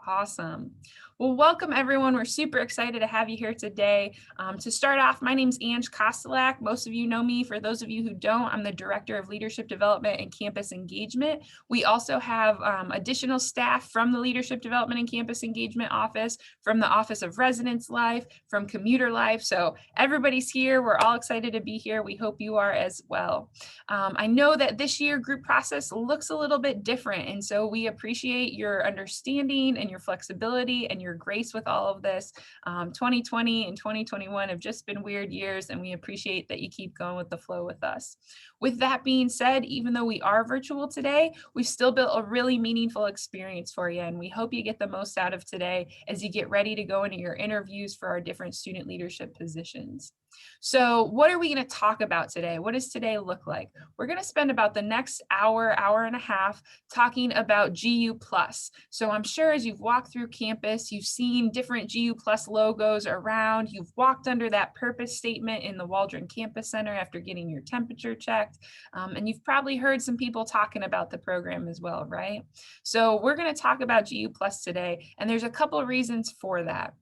Awesome. Well, welcome everyone. We're super excited to have you here today. To start off, my name's Ange Kostelak. Most of you know me. For those of you who don't, I'm the Director of Leadership Development and Campus Engagement. We also have additional staff from the Leadership Development and Campus Engagement Office, from the Office of Residence Life, from Commuter Life. So everybody's here. We're all excited to be here. We hope you are as well. I know that this year group process looks a little bit different, and so we appreciate your understanding and your flexibility and your grace with all of this. 2020 and 2021 have just been weird years, and we appreciate that you keep going with the flow with us. With that being said, even though we are virtual today, we've still built a really meaningful experience for you, and we hope you get the most out of today as you get ready to go into your interviews for our different student leadership positions. So what are we going to talk about today? What does today look like? We're going to spend about the next hour, hour and a half talking about GU Plus. So I'm sure as you've walked through campus, you've seen different GU Plus logos around. You've walked under that purpose statement in the Waldron Campus Center after getting your temperature checked. And you've probably heard some people talking about the program as well, right? So we're going to talk about GU Plus today, and there's a couple of reasons for that.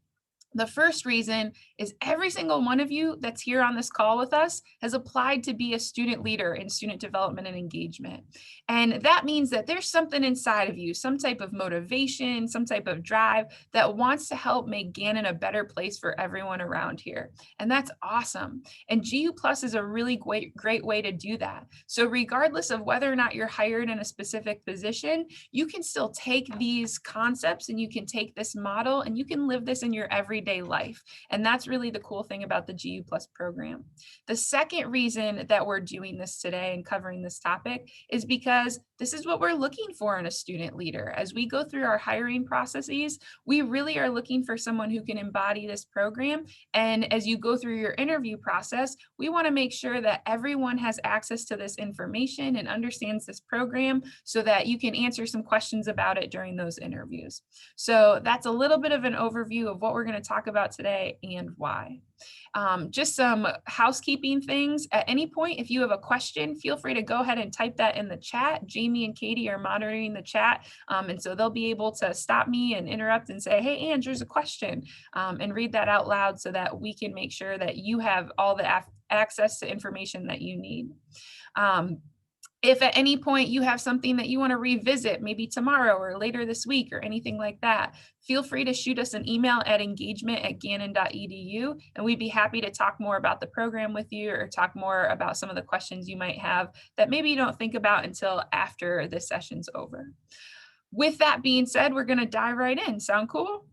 The first reason is every single one of you that's here on this call with us has applied to be a student leader in student development and engagement. And that means that there's something inside of you, some type of motivation, some type of drive that wants to help make Gannon a better place for everyone around here. And that's awesome. And GU Plus is a really great way to do that. So regardless of whether or not you're hired in a specific position, you can still take these concepts and you can take this model and you can live this in your everyday life. And that's really the cool thing about the GU Plus program. The second reason that we're doing this today and covering this topic is because this is what we're looking for in a student leader. As we go through our hiring processes, we really are looking for someone who can embody this program. And as you go through your interview process, we want to make sure that everyone has access to this information and understands this program so that you can answer some questions about it during those interviews. So that's a little bit of an overview of what we're going to talk about today and why. Just some housekeeping things. At any point, if you have a question, feel free to go ahead and type that in the chat. Jamie and Katie are monitoring the chat, and so they'll be able to stop me and interrupt and say, hey, Ange, there's a question, and read that out loud so that we can make sure that you have all the access to information that you need. If at any point you have something that you want to revisit, maybe tomorrow or later this week or anything like that, feel free to shoot us an email at engagement@gannon.edu, and we'd be happy to talk more about the program with you or talk more about some of the questions you might have that maybe you don't think about until after this session's over. With that being said, we're going to dive right in. Sound cool?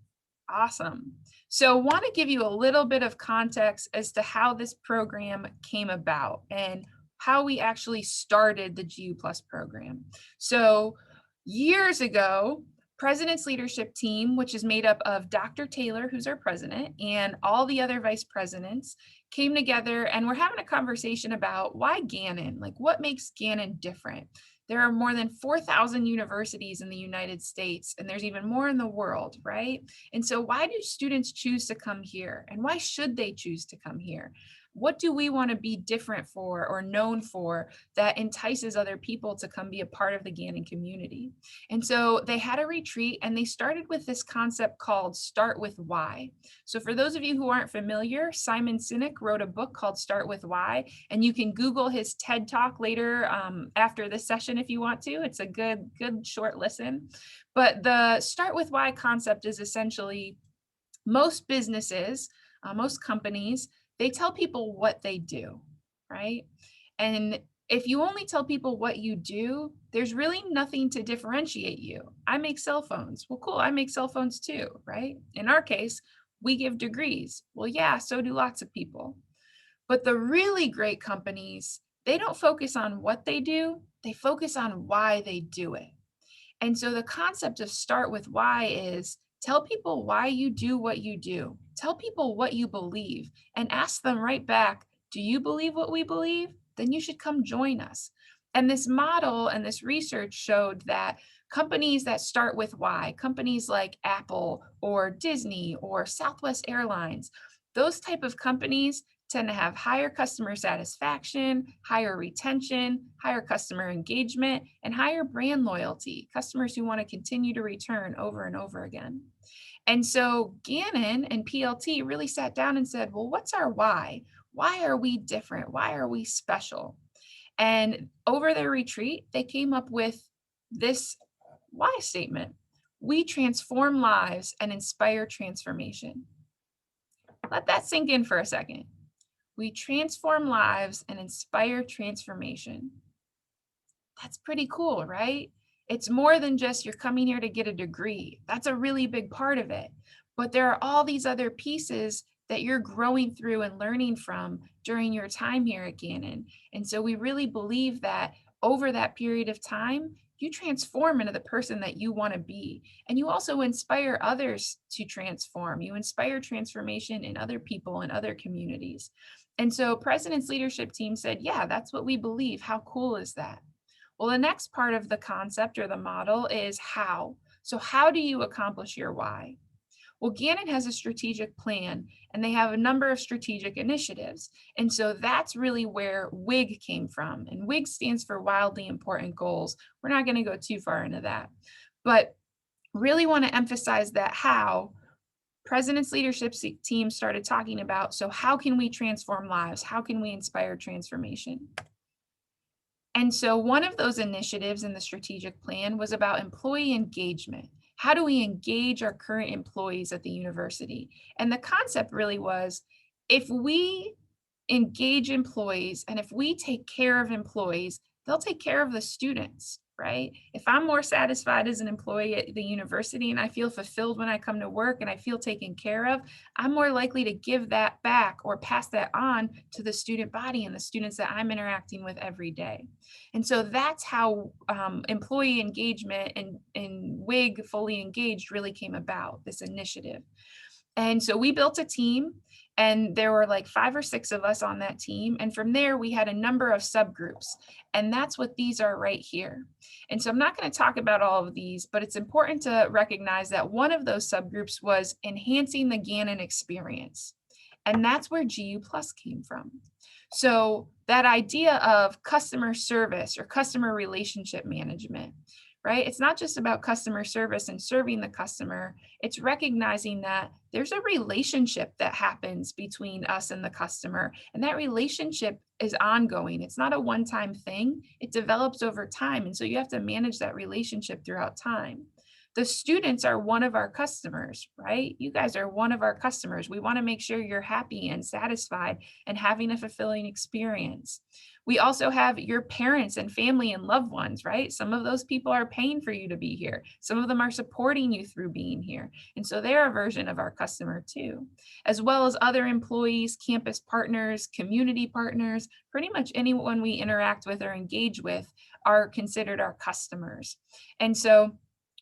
Awesome. So want to give you a little bit of context as to how this program came about and how we actually started the GU Plus program. So years ago, President's leadership team, which is made up of Dr. Taylor, who's our president, and all the other vice presidents, came together and we're having a conversation about why Gannon, like what makes Gannon different. There are more than 4,000 universities in the United States, and there's even more in the world, right? And so why do students choose to come here? And why should they choose to come here? What do we want to be different for or known for that entices other people to come be a part of the Gannon community? And so they had a retreat and they started with this concept called Start With Why. So for those of you who aren't familiar, Simon Sinek wrote a book called Start With Why, and you can Google his TED Talk later after this session if you want to. It's a good short listen. But the Start With Why concept is essentially most businesses, most companies, they tell people what they do, right? And if you only tell people what you do, there's really nothing to differentiate you. I make cell phones. Well, cool, I make cell phones too, right? In our case, we give degrees. Well, yeah, so do lots of people. But the really great companies, they don't focus on what they do, they focus on why they do it. And so the concept of Start With Why is tell people why you do what you do. Tell people what you believe and ask them right back, do you believe what we believe? Then you should come join us. And this model and this research showed that companies that start with why, companies like Apple or Disney or Southwest Airlines, those type of companies tend to have higher customer satisfaction, higher retention, higher customer engagement, and higher brand loyalty, customers who want to continue to return over and over again. And so Gannon and PLT really sat down and said, well, what's our why? Why are we different? Why are we special? And over their retreat, they came up with this why statement. We transform lives and inspire transformation. Let that sink in for a second. We transform lives and inspire transformation. That's pretty cool, right? It's more than just you're coming here to get a degree. That's a really big part of it. But there are all these other pieces that you're growing through and learning from during your time here at Gannon. And so we really believe that over that period of time, you transform into the person that you want to be. And you also inspire others to transform. You inspire transformation in other people and other communities. And so President's leadership team said, yeah, that's what we believe. How cool is that? Well, the next part of the concept or the model is how. So how do you accomplish your why? Well, Gannon has a strategic plan and they have a number of strategic initiatives. And so that's really where WIG came from. And WIG stands for Wildly Important Goals. We're not going to go too far into that, but really want to emphasize that how President's leadership team started talking about, so how can we transform lives? How can we inspire transformation? And so one of those initiatives in the strategic plan was about employee engagement. How do we engage our current employees at the university? And the concept really was, if we engage employees and if we take care of employees, they'll take care of the students, right? If I'm more satisfied as an employee at the university and I feel fulfilled when I come to work and I feel taken care of, I'm more likely to give that back or pass that on to the student body and the students that I'm interacting with every day. And so that's how employee engagement and WIG Fully Engaged really came about, this initiative. And so we built a team and there were like 5 or 6 of us on that team. And from there, we had a number of subgroups. And that's what these are right here. And so I'm not going to talk about all of these, but it's important to recognize that one of those subgroups was enhancing the Gannon experience. And that's where GU Plus came from. So that idea of customer service or customer relationship management, right? It's not just about customer service and serving the customer. It's recognizing that there's a relationship that happens between us and the customer. And that relationship is ongoing. It's not a one-time thing. It develops over time. And so you have to manage that relationship throughout time. The students are one of our customers, right? You guys are one of our customers. We want to make sure you're happy and satisfied and having a fulfilling experience. We also have your parents and family and loved ones, right? Some of those people are paying for you to be here. Some of them are supporting you through being here. And so they're a version of our customer too, as well as other employees, campus partners, community partners, pretty much anyone we interact with or engage with are considered our customers. And so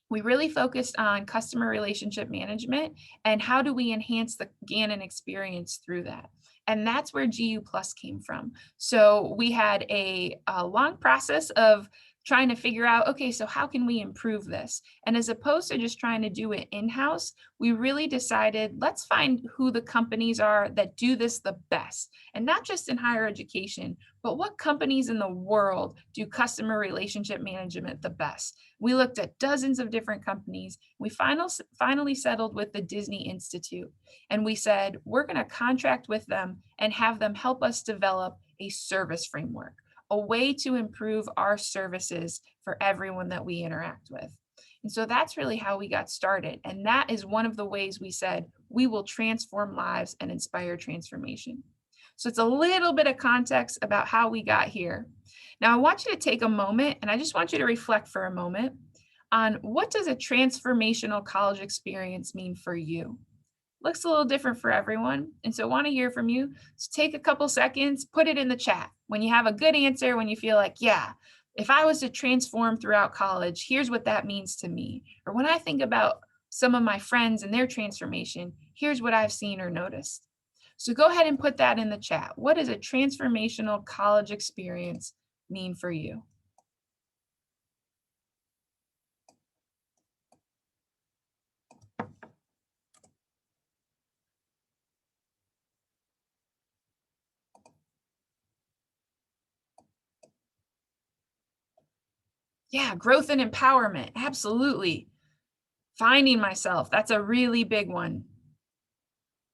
we really focused on customer relationship management and how do we enhance the Gannon experience through that. And that's where GU Plus came from. So we had a long process of trying to figure out, okay, so how can we improve this? And as opposed to just trying to do it in-house, we really decided, let's find who the companies are that do this the best. And not just in higher education, but what companies in the world do customer relationship management the best? We looked at dozens of different companies. We finally settled with the Disney Institute. And we said, we're going to contract with them and have them help us develop a service framework, a way to improve our services for everyone that we interact with. And so that's really how we got started. And that is one of the ways we said, we will transform lives and inspire transformation. So it's a little bit of context about how we got here. Now I want you to take a moment and I just want you to reflect for a moment on, what does a transformational college experience mean for you? Looks a little different for everyone. And so I want to hear from you. So take a couple seconds, put it in the chat. When you have a good answer, when you feel like, yeah, if I was to transform throughout college, here's what that means to me. Or when I think about some of my friends and their transformation, here's what I've seen or noticed. So go ahead and put that in the chat. What does a transformational college experience mean for you? Yeah, growth and empowerment. Absolutely. Finding myself. That's a really big one.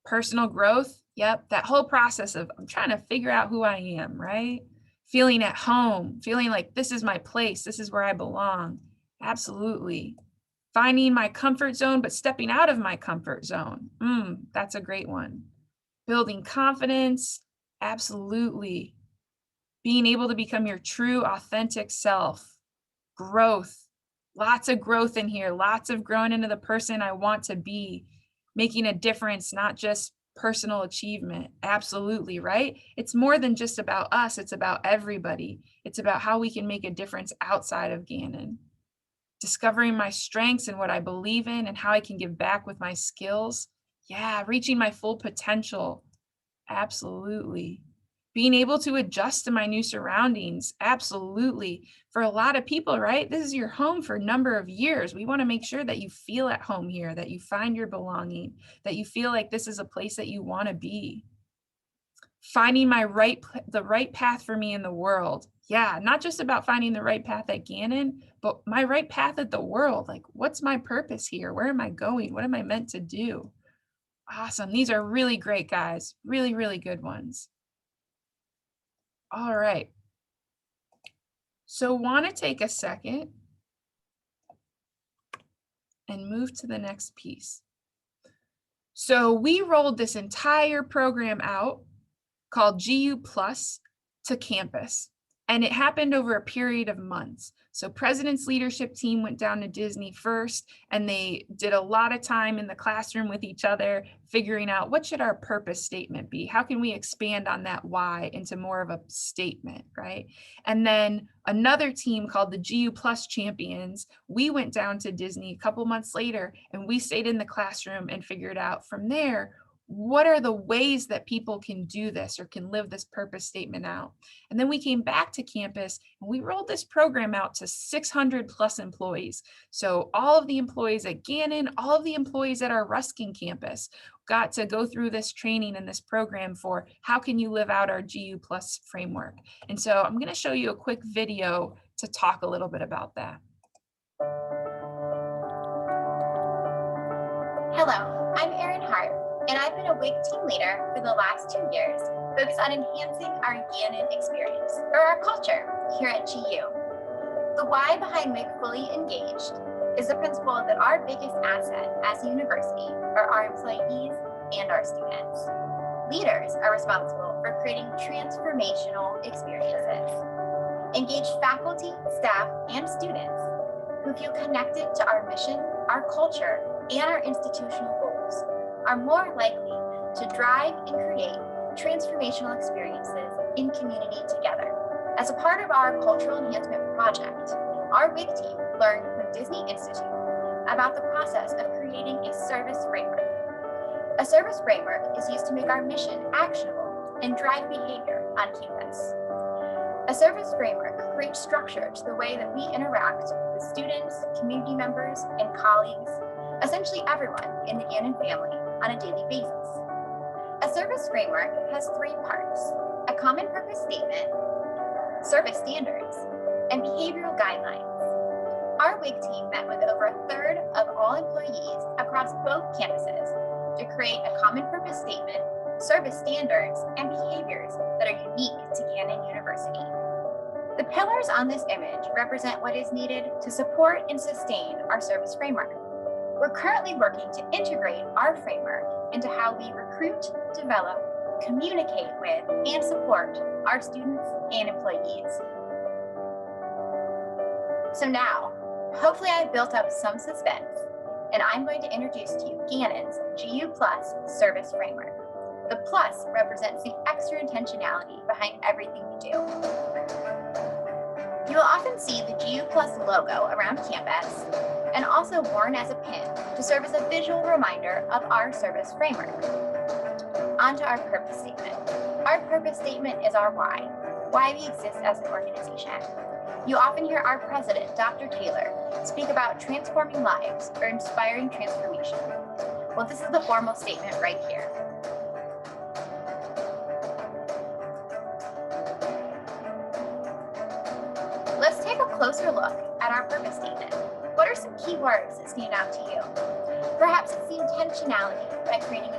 Personal growth. Yep. That whole process of I'm trying to figure out who I am, right? Feeling at home, feeling like this is my place. This is where I belong. Absolutely. Finding my comfort zone, but stepping out of my comfort zone. That's a great one. Building confidence. Absolutely. Being able to become your true, authentic self. Growth. Lots of growth in here. Lots of growing into the person I want to be. Making a difference, not just personal achievement. Absolutely, right? It's more than just about us. It's about everybody. It's about how we can make a difference outside of Gannon. Discovering my strengths and what I believe in and how I can give back with my skills. Yeah, reaching my full potential. Absolutely. Being able to adjust to my new surroundings. Absolutely. For a lot of people, right? This is your home for a number of years. We want to make sure that you feel at home here, that you find your belonging, that you feel like this is a place that you want to be. Finding the right path for me in the world. Yeah, not just about finding the right path at Gannon, but my right path at the world. Like, what's my purpose here? Where am I going? What am I meant to do? Awesome. These are really great, guys. Really, really good ones. All right. So want to take a second and move to the next piece. So we rolled this entire program out called GU Plus to campus. And it happened over a period of months. So President's leadership team went down to Disney first, and they did a lot of time in the classroom with each other, figuring out what should our purpose statement be? How can we expand on that why into more of a statement, right? And then another team called the GU Plus Champions, we went down to Disney a couple months later, and we stayed in the classroom and figured out from there, what are the ways that people can do this or can live this purpose statement out? And then we came back to campus and we rolled this program out to 600 plus employees. So all of the employees at Gannon, all of the employees at our Ruskin campus got to go through this training and this program for how can you live out our GU Plus framework. And so I'm going to show you a quick video to talk a little bit about that. Hello, I'm Erin Hart, and I've been a WIG team leader for the last 2 years, focused on enhancing our Gannon experience, or our culture, here at GU. The why behind WIG Fully Engaged is the principle that our biggest asset as a university are our employees and our students. Leaders are responsible for creating transformational experiences. Engaged faculty, staff, and students who feel connected to our mission, our culture, and our institutional goals are more likely to drive and create transformational experiences in community together. As a part of our cultural enhancement project, our WIG team learned from Disney Institute about the process of creating a service framework. A service framework is used to make our mission actionable and drive behavior on campus. A service framework creates structure to the way that we interact with students, community members, and colleagues, essentially everyone in the Gannon family on a daily basis. A service framework has 3 parts: a common purpose statement, service standards, and behavioral guidelines. Our WIG team met with over 1/3 of all employees across both campuses to create a common purpose statement, service standards, and behaviors that are unique to Gannon University. The pillars on this image represent what is needed to support and sustain our service framework. We're currently working to integrate our framework into how we recruit, develop, communicate with, and support our students and employees. So now, hopefully I've built up some suspense, and I'm going to introduce to you Gannon's GU Plus service framework. The plus represents the extra intentionality behind everything we do. You will often see the GU Plus logo around campus and also worn as a pin to serve as a visual reminder of our service framework. On to our purpose statement. Our purpose statement is our why we exist as an organization. You often hear our president, Dr. Taylor, speak about transforming lives or inspiring transformation. Well, this is the formal statement right here. Let's take a closer look at our purpose statement. What are some key words that stand out to you? Perhaps it's the intentionality by creating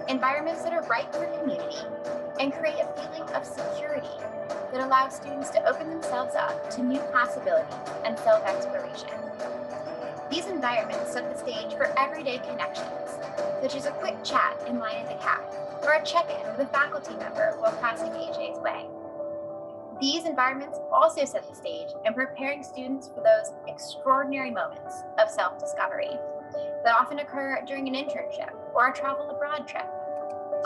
environments that are right for community and create a feeling of security that allows students to open themselves up to new possibilities and self-exploration. These environments set the stage for everyday connections, such as a quick chat in line at the CAC or a check-in with a faculty member while passing AJ's way. These environments also set the stage in preparing students for those extraordinary moments of self-discovery that often occur during an internship or a travel abroad trip.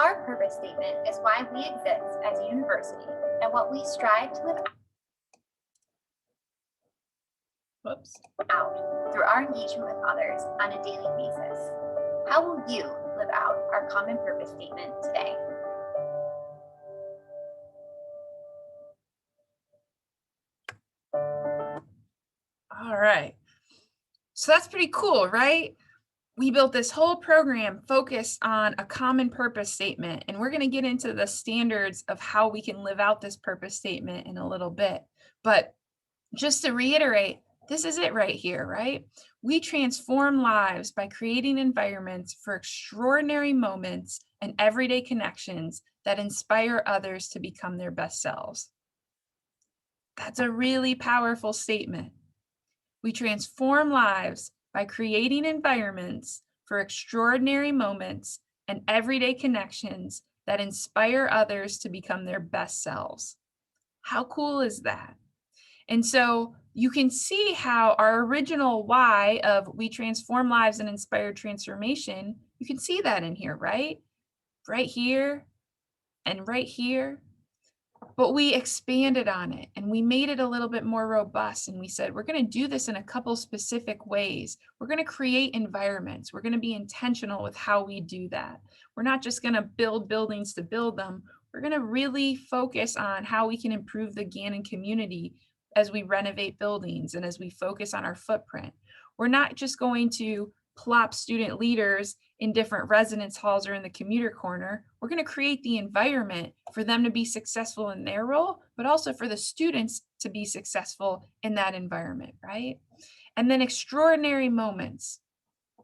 Our purpose statement is why we exist as a university and what we strive to live out through our engagement with others on a daily basis. How will you live out our common purpose statement today? All right. So that's pretty cool, right? We built this whole program focused on a common purpose statement, and we're going to get into the standards of how we can live out this purpose statement in a little bit. But just to reiterate, this is it right here, right? We transform lives by creating environments for extraordinary moments and everyday connections that inspire others to become their best selves. That's a really powerful statement. We transform lives by creating environments for extraordinary moments and everyday connections that inspire others to become their best selves. How cool is that? And so you can see how our original why of we transform lives and inspire transformation, you can see that in here, right? Right here and right here. But we expanded on it and we made it a little bit more robust. And we said, we're going to do this in a couple specific ways. We're going to create environments. We're going to be intentional with how we do that. We're not just going to build buildings to build them. We're going to really focus on how we can improve the Gannon community as we renovate buildings and as we focus on our footprint. We're not just going to plop student leaders in different residence halls or in the commuter corner. We're going to create the environment for them to be successful in their role, but also for the students to be successful in that environment, right? And then extraordinary moments.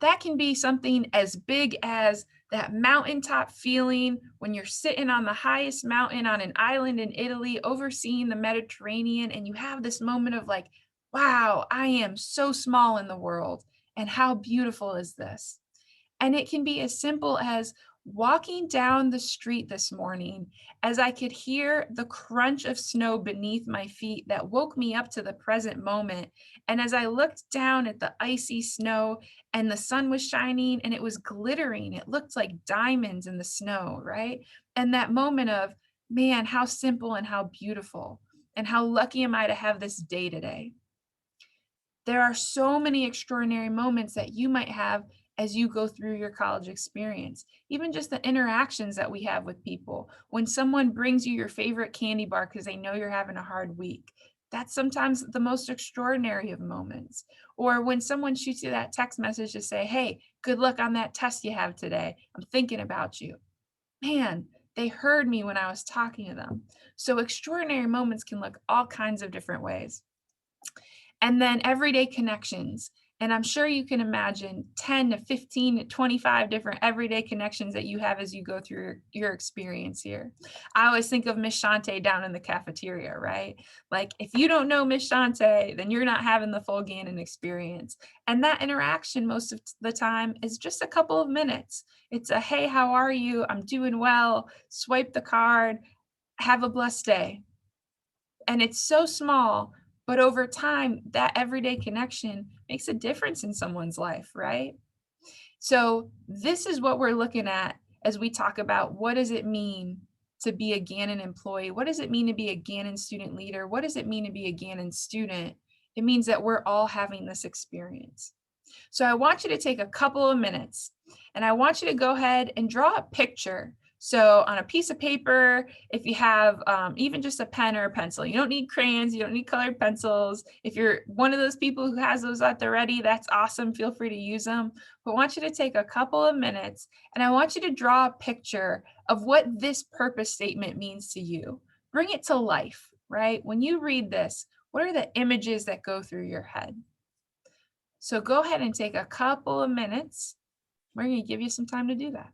That can be something as big as that mountaintop feeling when you're sitting on the highest mountain on an island in Italy, overseeing the Mediterranean, and you have this moment of like, wow, I am so small in the world. And how beautiful is this? And it can be as simple as walking down the street this morning as I could hear the crunch of snow beneath my feet that woke me up to the present moment. And as I looked down at the icy snow and the sun was shining and it was glittering, it looked like diamonds in the snow, right? And that moment of, man, how simple and how beautiful, and how lucky am I to have this day today? There are so many extraordinary moments that you might have as you go through your college experience. Even just the interactions that we have with people. When someone brings you your favorite candy bar because they know you're having a hard week, that's sometimes the most extraordinary of moments. Or when someone shoots you that text message to say, hey, good luck on that test you have today. I'm thinking about you. Man, they heard me when I was talking to them. So extraordinary moments can look all kinds of different ways. And then everyday connections. And I'm sure you can imagine 10 to 15 to 25 different everyday connections that you have as you go through your experience here. I always think of Miss Shante down in the cafeteria, right? Like if you don't know Miss Shante, then you're not having the full Gannon experience. And that interaction most of the time is just a couple of minutes. It's a, hey, how are you? I'm doing well. Swipe the card. Have a blessed day. And it's so small, but over time, that everyday connection makes a difference in someone's life, right? So this is what we're looking at as we talk about what does it mean to be a Gannon employee? What does it mean to be a Gannon student leader? What does it mean to be a Gannon student? It means that we're all having this experience. So I want you to take a couple of minutes and I want you to go ahead and draw a picture. So on a piece of paper, if you have even just a pen or a pencil, you don't need crayons, you don't need colored pencils. If you're one of those people who has those at the ready, that's awesome. Feel free to use them. But I want you to take a couple of minutes and I want you to draw a picture of what this purpose statement means to you. Bring it to life, right? When you read this, What are the images that go through your head? So go ahead and take a couple of minutes. We're going to give you some time to do that.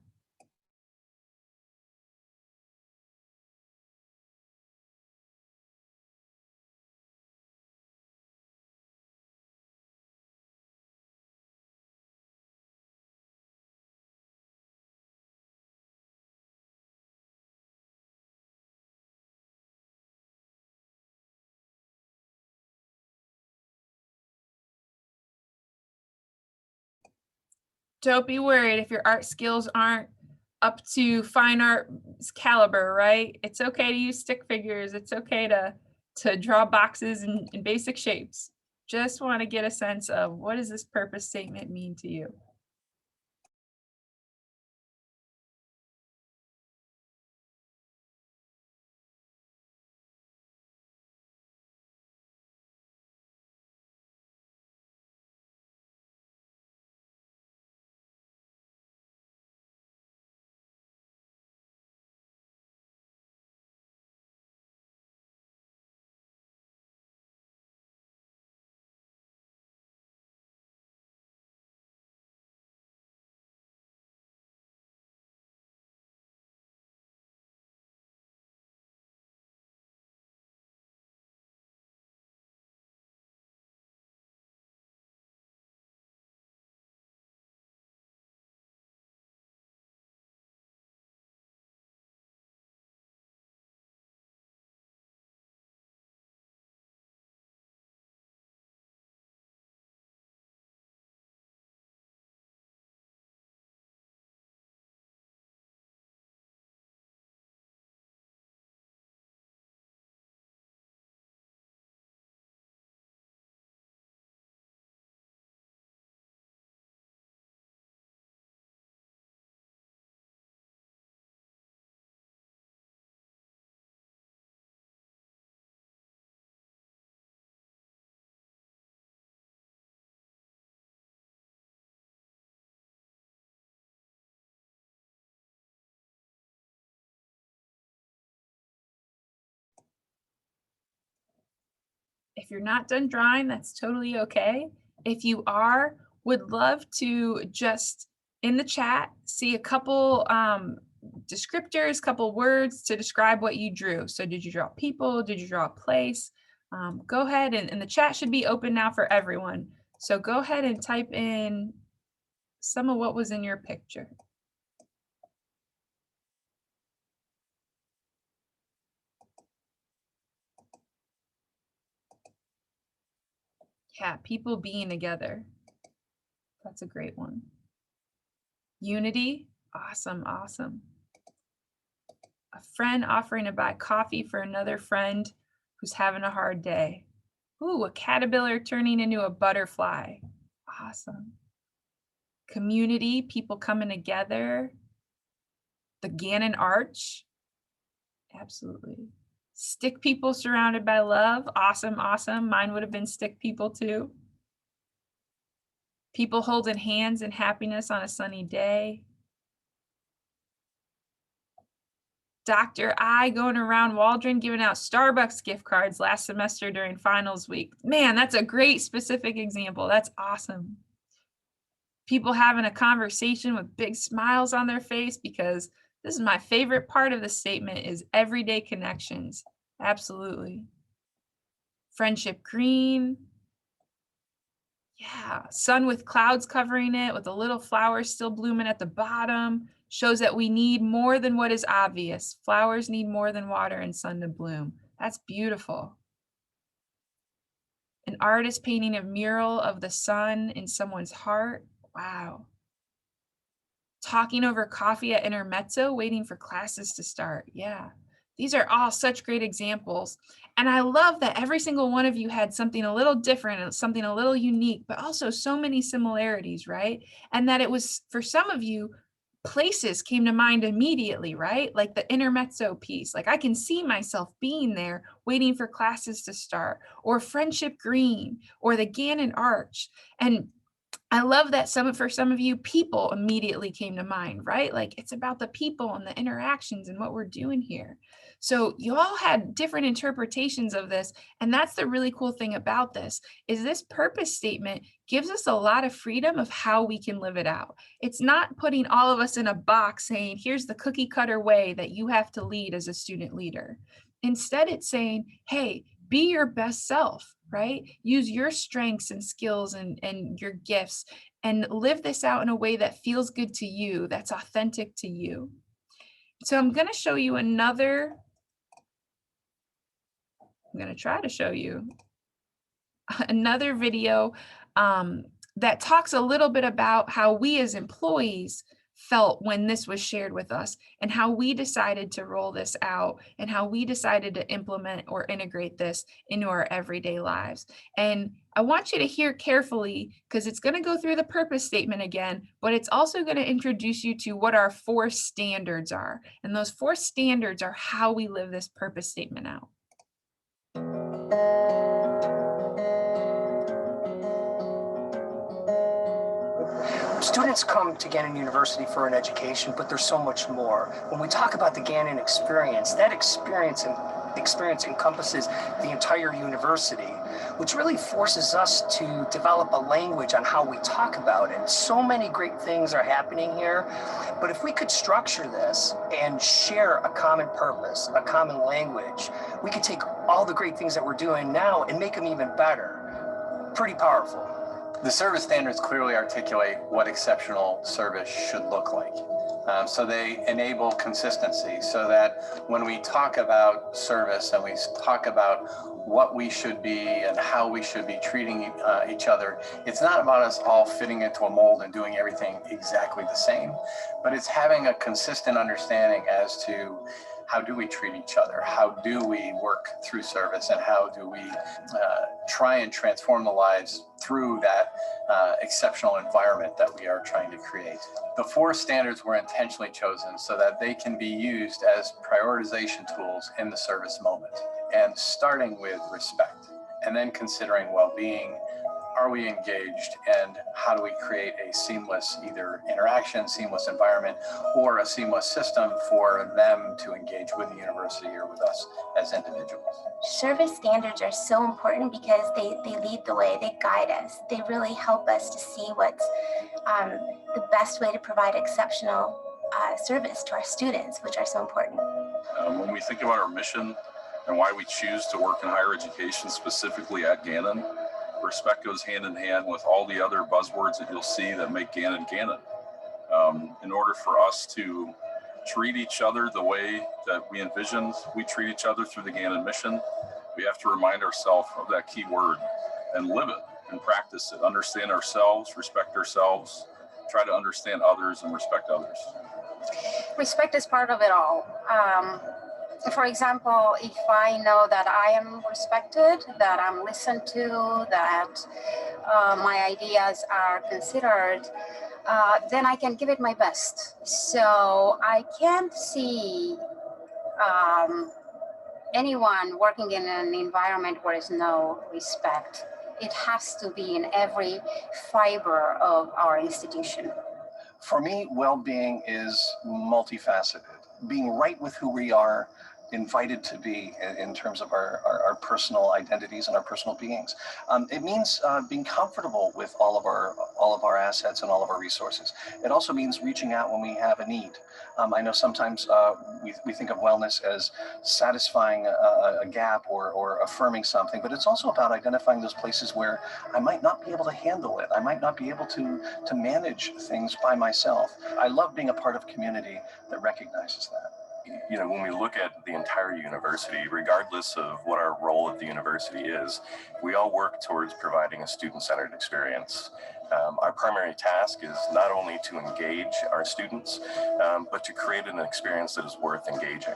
Don't be worried if your art skills aren't up to fine art caliber, right? It's okay to use stick figures. It's okay to draw boxes in basic shapes. Just want to get a sense of, what does this purpose statement mean to you? If you're not done drawing, that's totally okay. If you are, would love to just in the chat see a couple descriptors, couple words to describe what you drew. So did you draw people? Did you draw a place? Go ahead, and the chat should be open now for everyone. So go ahead and type in some of what was in your picture. Yeah, people being together. That's a great one. Unity, awesome, awesome. A friend offering to buy coffee for another friend who's having a hard day. Ooh, a caterpillar turning into a butterfly. Awesome. Community, people coming together. The Gannon Arch. Absolutely. Stick people surrounded by love. Awesome, awesome. Mine would have been stick people too. People holding hands in happiness on a sunny day. Dr. I going around Waldron giving out Starbucks gift cards last semester during finals week. Man, that's a great specific example. That's awesome. People having a conversation with big smiles on their face, because this is my favorite part of the statement, is everyday connections. Absolutely. Friendship green. Yeah, sun with clouds covering it with a little flower still blooming at the bottom shows that we need more than what is obvious. Flowers need more than water and sun to bloom. That's beautiful. An artist painting a mural of the sun in someone's heart. Wow. Talking over coffee at intermezzo, waiting for classes to start. Yeah, these are all such great examples. And I love that every single one of you had something a little different and something a little unique, but also so many similarities, right? And that it was, for some of you, places came to mind immediately, right? Like the intermezzo piece. Like I can see myself being there waiting for classes to start, or Friendship Green, or the Gannon Arch. And I love that for some of you, people immediately came to mind, right? Like it's about the people and the interactions and what we're doing here. So you all had different interpretations of this. And that's the really cool thing about this is this purpose statement gives us a lot of freedom of how we can live it out. It's not putting all of us in a box saying, here's the cookie cutter way that you have to lead as a student leader. Instead, it's saying, hey, be your best self, right? Use your strengths and skills and your gifts and live this out in a way that feels good to you, that's authentic to you. So I'm going to show you I'm going to try to show you another video that talks a little bit about how we as employees felt when this was shared with us and how we decided to roll this out and how we decided to implement or integrate this into our everyday lives. And I want you to hear carefully because it's going to go through the purpose statement again, but it's also going to introduce you to what our 4 standards are. And those 4 standards are how we live this purpose statement out. Students come to Gannon University for an education, but there's so much more. When we talk about the Gannon experience, that experience encompasses the entire university, which really forces us to develop a language on how we talk about it. So many great things are happening here, but if we could structure this and share a common purpose, a common language, we could take all the great things that we're doing now and make them even better. Pretty powerful. The service standards clearly articulate what exceptional service should look like. So they enable consistency so that when we talk about service and we talk about what we should be and how we should be treating each other, it's not about us all fitting into a mold and doing everything exactly the same, but it's having a consistent understanding as to how do we treat each other? How do we work through service? And how do we try and transform the lives through that exceptional environment that we are trying to create? The 4 standards were intentionally chosen so that they can be used as prioritization tools in the service moment. And starting with respect, and then considering well-being, are we engaged, and how do we create a seamless either interaction, seamless environment, or a seamless system for them to engage with the university or with us as individuals? Service standards are so important because they lead the way, they guide us. They really help us to see what's the best way to provide exceptional service to our students, which are so important. When we think about our mission and why we choose to work in higher education, specifically at Gannon, respect goes hand in hand with all the other buzzwords that you'll see that make Gannon Gannon. In order for us to treat each other the way that we envisioned we treat each other through the Gannon mission, we have to remind ourselves of that key word and live it and practice it. Understand ourselves, respect ourselves, try to understand others and respect others. Respect is part of it all. For example, if I know that I am respected, that I'm listened to, that my ideas are considered, then I can give it my best. So I can't see anyone working in an environment where there's no respect. It has to be in every fiber of our institution. For me, well-being is multifaceted. Being right with who we are, invited to be in terms of our personal identities and our personal beings. It means being comfortable with all of our assets and all of our resources. It also means reaching out when we have a need. I know sometimes we think of wellness as satisfying a gap or affirming something, but it's also about identifying those places where I might not be able to handle it. I might not be able to manage things by myself. I love being a part of a community that recognizes that. You know, when we look at the entire university, regardless of what our role at the university is, we all work towards providing a student-centered experience. Our primary task is not only to engage our students, but to create an experience that is worth engaging.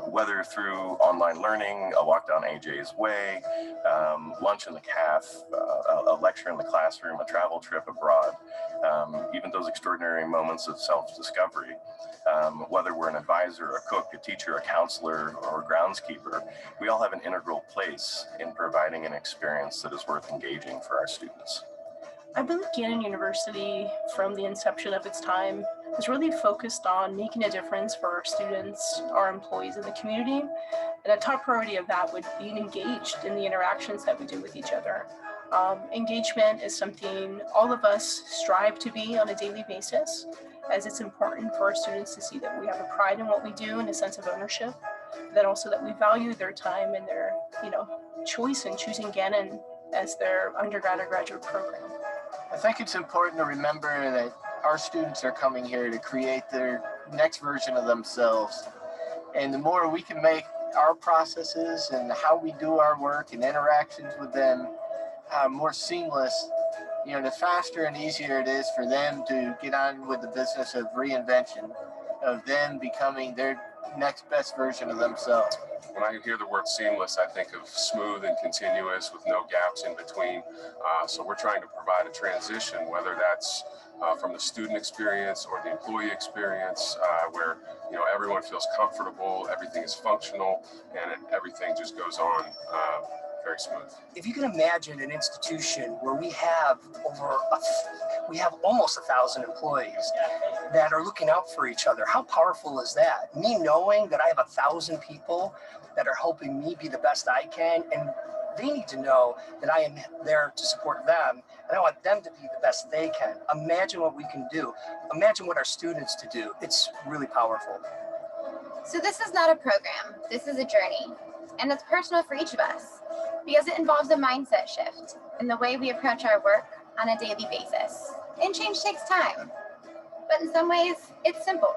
Whether through online learning, a walk down AJ's Way, lunch in the caf, a lecture in the classroom, a travel trip abroad, even those extraordinary moments of self-discovery. Whether we're an advisor, a cook, a teacher, a counselor, or a groundskeeper, we all have an integral place in providing an experience that is worth engaging for our students. I believe Gannon University, from the inception of its time, has really focused on making a difference for our students, our employees, and the community. And a top priority of that would be engaged in the interactions that we do with each other. Engagement is something all of us strive to be on a daily basis, as it's important for our students to see that we have a pride in what we do and a sense of ownership, then also that we value their time and their choice in choosing Gannon as their undergrad or graduate program. I think it's important to remember that our students are coming here to create their next version of themselves. And the more we can make our processes and how we do our work and interactions with them more seamless, the faster and easier it is for them to get on with the business of reinvention, of them becoming their next best version of themselves. When I hear the word seamless, I think of smooth and continuous with no gaps in between. So we're trying to provide a transition, whether that's from the student experience or the employee experience, where everyone feels comfortable, everything is functional, and everything just goes on very smooth. If you can imagine an institution where we have almost 1,000 employees that are looking out for each other, how powerful is that? Me knowing that I have 1,000 people that are helping me be the best I can, and they need to know that I am there to support them, and I want them to be the best they can. Imagine what we can do. Imagine what our students to do. It's really powerful. So this is not a program, this is a journey, and it's personal for each of us because it involves a mindset shift in the way we approach our work on a daily basis. And change takes time, but in some ways, it's simple.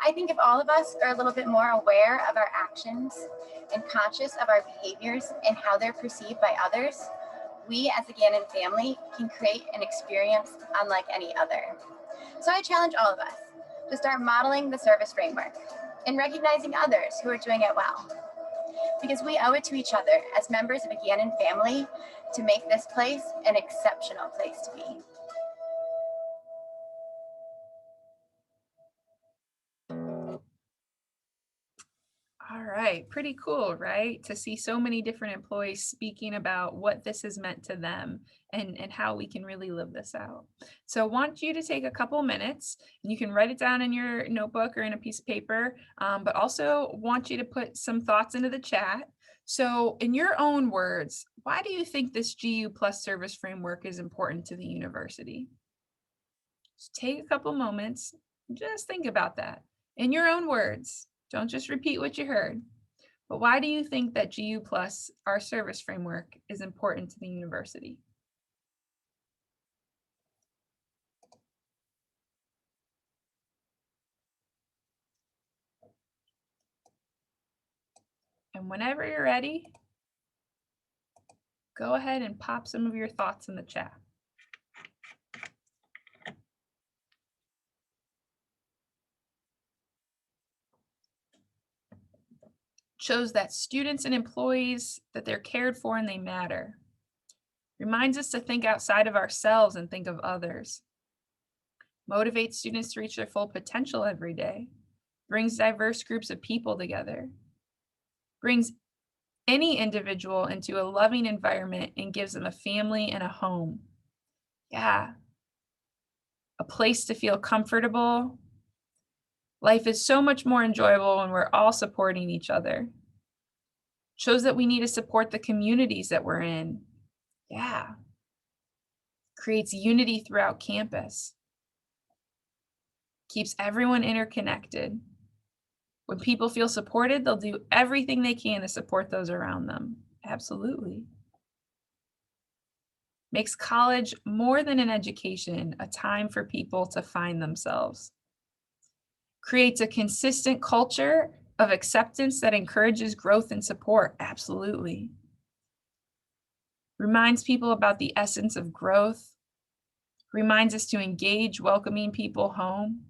I think if all of us are a little bit more aware of our actions and conscious of our behaviors and how they're perceived by others, we as a Gannon family can create an experience unlike any other. So I challenge all of us to start modeling the service framework and recognizing others who are doing it well. Because we owe it to each other as members of a Gannon family to make this place an exceptional place to be. All right, pretty cool, right? To see so many different employees speaking about what this has meant to them and how we can really live this out. So I want you to take a couple minutes, and you can write it down in your notebook or in a piece of paper, but also want you to put some thoughts into the chat. So in your own words, why do you think this GU Plus service framework is important to the university? Just take a couple moments, just think about that in your own words. Don't just repeat what you heard. But why do you think that GU Plus, our service framework, is important to the university? And whenever you're ready, go ahead and pop some of your thoughts in the chat. Shows that students and employees, that they're cared for and they matter. Reminds us to think outside of ourselves and think of others. Motivates students to reach their full potential every day. Brings diverse groups of people together. Brings any individual into a loving environment and gives them a family and a home. Yeah. A place to feel comfortable. Life is so much more enjoyable when we're all supporting each other. Shows that we need to support the communities that we're in. Yeah. Creates unity throughout campus. Keeps everyone interconnected. When people feel supported, they'll do everything they can to support those around them. Absolutely. Makes college more than an education, a time for people to find themselves. Creates a consistent culture of acceptance that encourages growth and support. Absolutely. Reminds people about the essence of growth. Reminds us to engage, welcoming people home.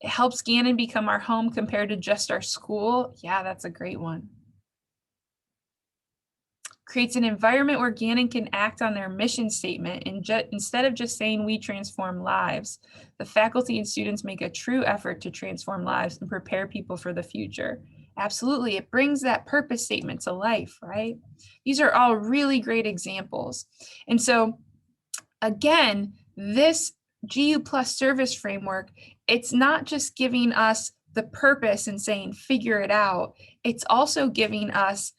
It helps Gannon become our home compared to just our school. Yeah, that's a great one. Creates an environment where Gannon can act on their mission statement and instead of just saying we transform lives, the faculty and students make a true effort to transform lives and prepare people for the future. Absolutely, it brings that purpose statement to life, right? These are all really great examples. And so again, this GU Plus service framework, it's not just giving us the purpose and saying, figure it out. It's also giving us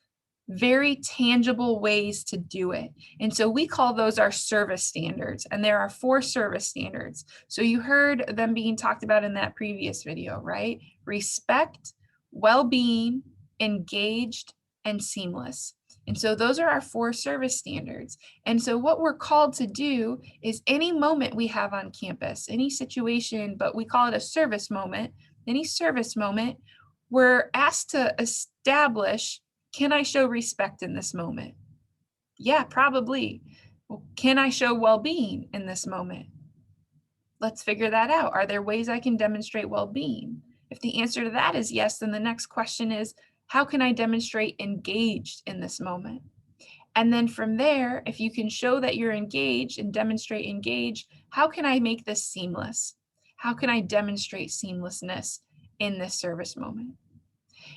very tangible ways to do it. And so we call those our service standards, and there are 4 service standards. So you heard them being talked about in that previous video, right? Respect, well-being, engaged, and seamless. And so those are our 4 service standards. And so what we're called to do is any moment we have on campus, any situation, but we call it a service moment, any service moment, we're asked to establish, can I show respect in this moment? Yeah, probably. Well, can I show well-being in this moment? Let's figure that out. Are there ways I can demonstrate well-being? If the answer to that is yes, then the next question is, how can I demonstrate engaged in this moment? And then from there, if you can show that you're engaged and demonstrate engaged, how can I make this seamless? How can I demonstrate seamlessness in this service moment?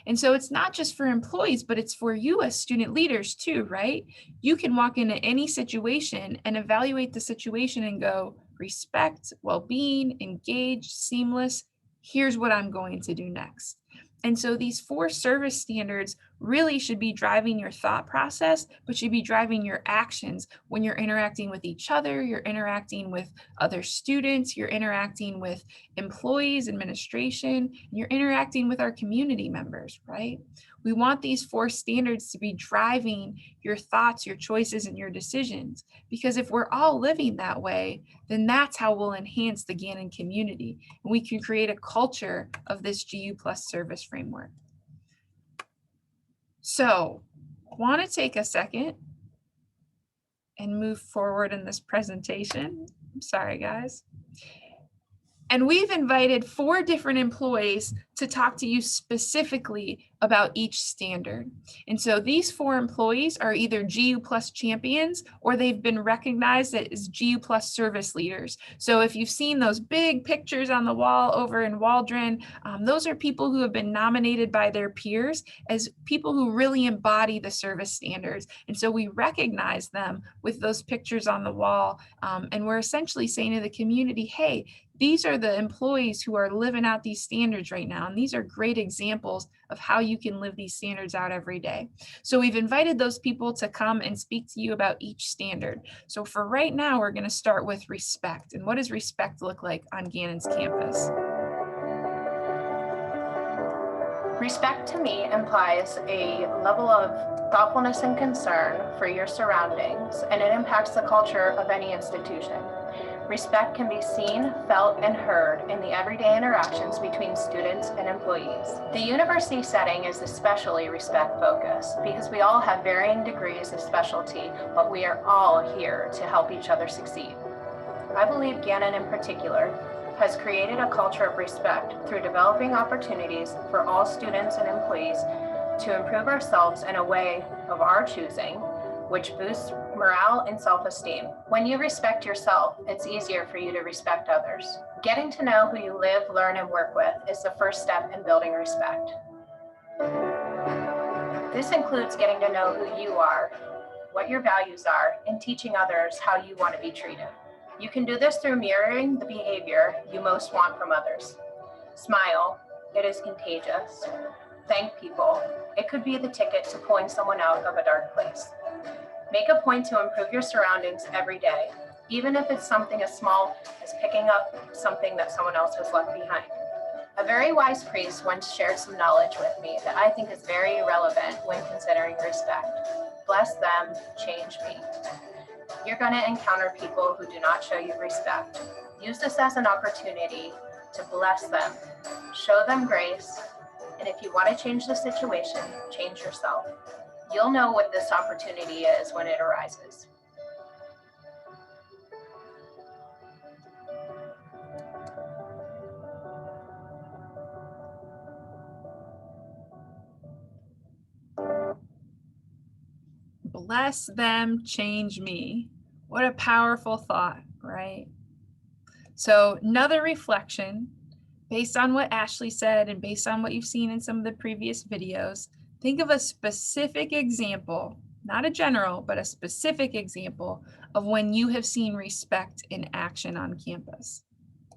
And so it's not just for employees, but it's for you as student leaders too, right? You can walk into any situation and evaluate the situation and go, respect, well-being, engaged, seamless. Here's what I'm going to do next. And so these 4 service standards really should be driving your thought process, but should be driving your actions when you're interacting with each other, you're interacting with other students, you're interacting with employees, administration, and you're interacting with our community members, right? We want these 4 standards to be driving your thoughts, your choices, and your decisions. Because if we're all living that way, then that's how we'll enhance the Gannon community. And we can create a culture of this GU Plus service framework. So I want to take a second and move forward in this presentation. I'm sorry, guys. And we've invited 4 different employees to talk to you specifically about each standard. And so these 4 employees are either GU Plus champions or they've been recognized as GU Plus service leaders. So if you've seen those big pictures on the wall over in Waldron, those are people who have been nominated by their peers as people who really embody the service standards. And so we recognize them with those pictures on the wall. And we're essentially saying to the community, hey, these are the employees who are living out these standards right now. And these are great examples of how you can live these standards out every day. So we've invited those people to come and speak to you about each standard. So for right now, we're going to start with respect. And what does respect look like on Gannon's campus? Respect to me implies a level of thoughtfulness and concern for your surroundings, and it impacts the culture of any institution. Respect can be seen, felt, and heard in the everyday interactions between students and employees. The university setting is especially respect-focused because we all have varying degrees of specialty, but we are all here to help each other succeed. I believe Gannon in particular has created a culture of respect through developing opportunities for all students and employees to improve ourselves in a way of our choosing, which boosts morale and self-esteem. When you respect yourself, it's easier for you to respect others. Getting to know who you live, learn, and work with is the first step in building respect. This includes getting to know who you are, what your values are, and teaching others how you want to be treated. You can do this through mirroring the behavior you most want from others. Smile, it is contagious. Thank people, it could be the ticket to pulling someone out of a dark place. Make a point to improve your surroundings every day, even if it's something as small as picking up something that someone else has left behind. A very wise priest once shared some knowledge with me that I think is very relevant when considering respect. Bless them, change me. You're going to encounter people who do not show you respect. Use this as an opportunity to bless them, show them grace, and if you want to change the situation, change yourself. You'll know what this opportunity is when it arises. Bless them, change me. What a powerful thought, right? So another reflection Based on what Ashley said and based on what you've seen in some of the previous videos, think of a specific example, not a general, but a specific example of when you have seen respect in action on campus.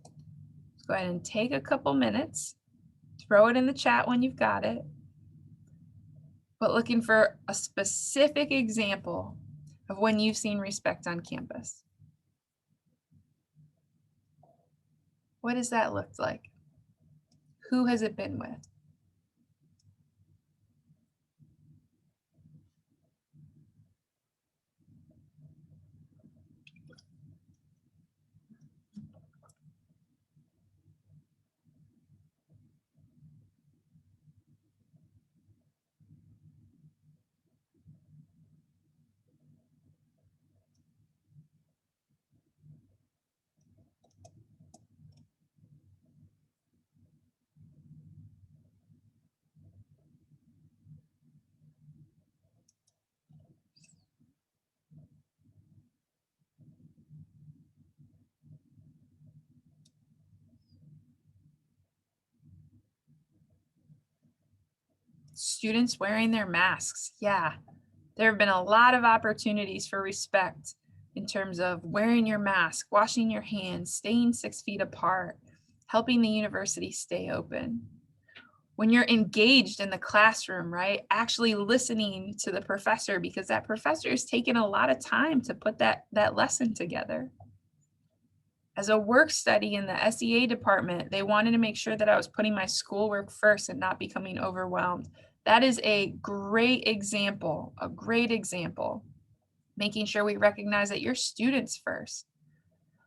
Let's go ahead and take a couple minutes, throw it in the chat when you've got it, but looking for a specific example of when you've seen respect on campus. What does that look like? Who has it been with? Students wearing their masks. Yeah, there have been a lot of opportunities for respect in terms of wearing your mask, washing your hands, staying 6 feet apart, helping the university stay open. When you're engaged in the classroom, right, actually listening to the professor, because that professor is taking a lot of time to put that lesson together. As a work study in the SDE department, they wanted to make sure that I was putting my schoolwork first and not becoming overwhelmed. That is a great example, making sure we recognize that you're students first.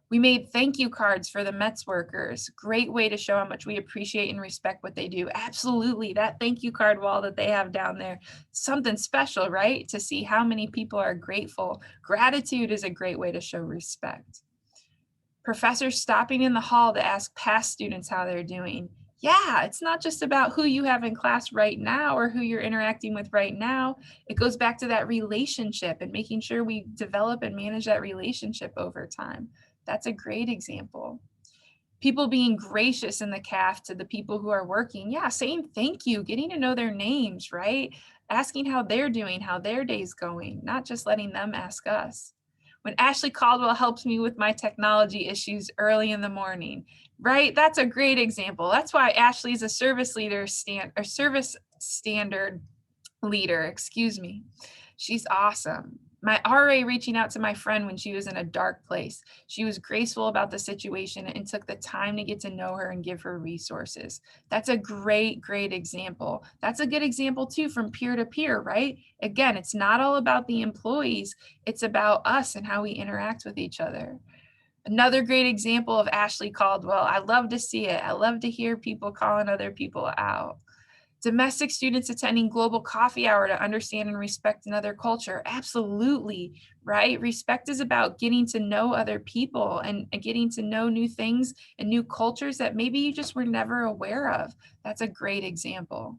We made thank you cards for the METS workers. Great way to show how much we appreciate and respect what they do. Absolutely, that thank you card wall that they have down there, something special, right? To see how many people are grateful. Gratitude is a great way to show respect. Professors stopping in the hall to ask past students how they're doing. Yeah, it's not just about who you have in class right now or who you're interacting with right now. It goes back to that relationship and making sure we develop and manage that relationship over time. That's a great example. People being gracious in the CAF to the people who are working. Yeah, saying thank you, getting to know their names, right? Asking how they're doing, how their day's going, not just letting them ask us. When Ashley Caldwell helps me with my technology issues early in the morning, right? That's a great example. That's why Ashley's a service leader service standard leader, excuse me. She's awesome. My RA reaching out to my friend when she was in a dark place. She was graceful about the situation and took the time to get to know her and give her resources. That's a great, great example. That's a good example too from peer to peer, right? Again, it's not all about the employees. It's about us and how we interact with each other. Another great example of Ashley Caldwell. I love to see it. I love to hear people calling other people out. Domestic students attending global coffee hour to understand and respect another culture. Absolutely, right? Respect is about getting to know other people and getting to know new things and new cultures that maybe you just were never aware of. That's a great example.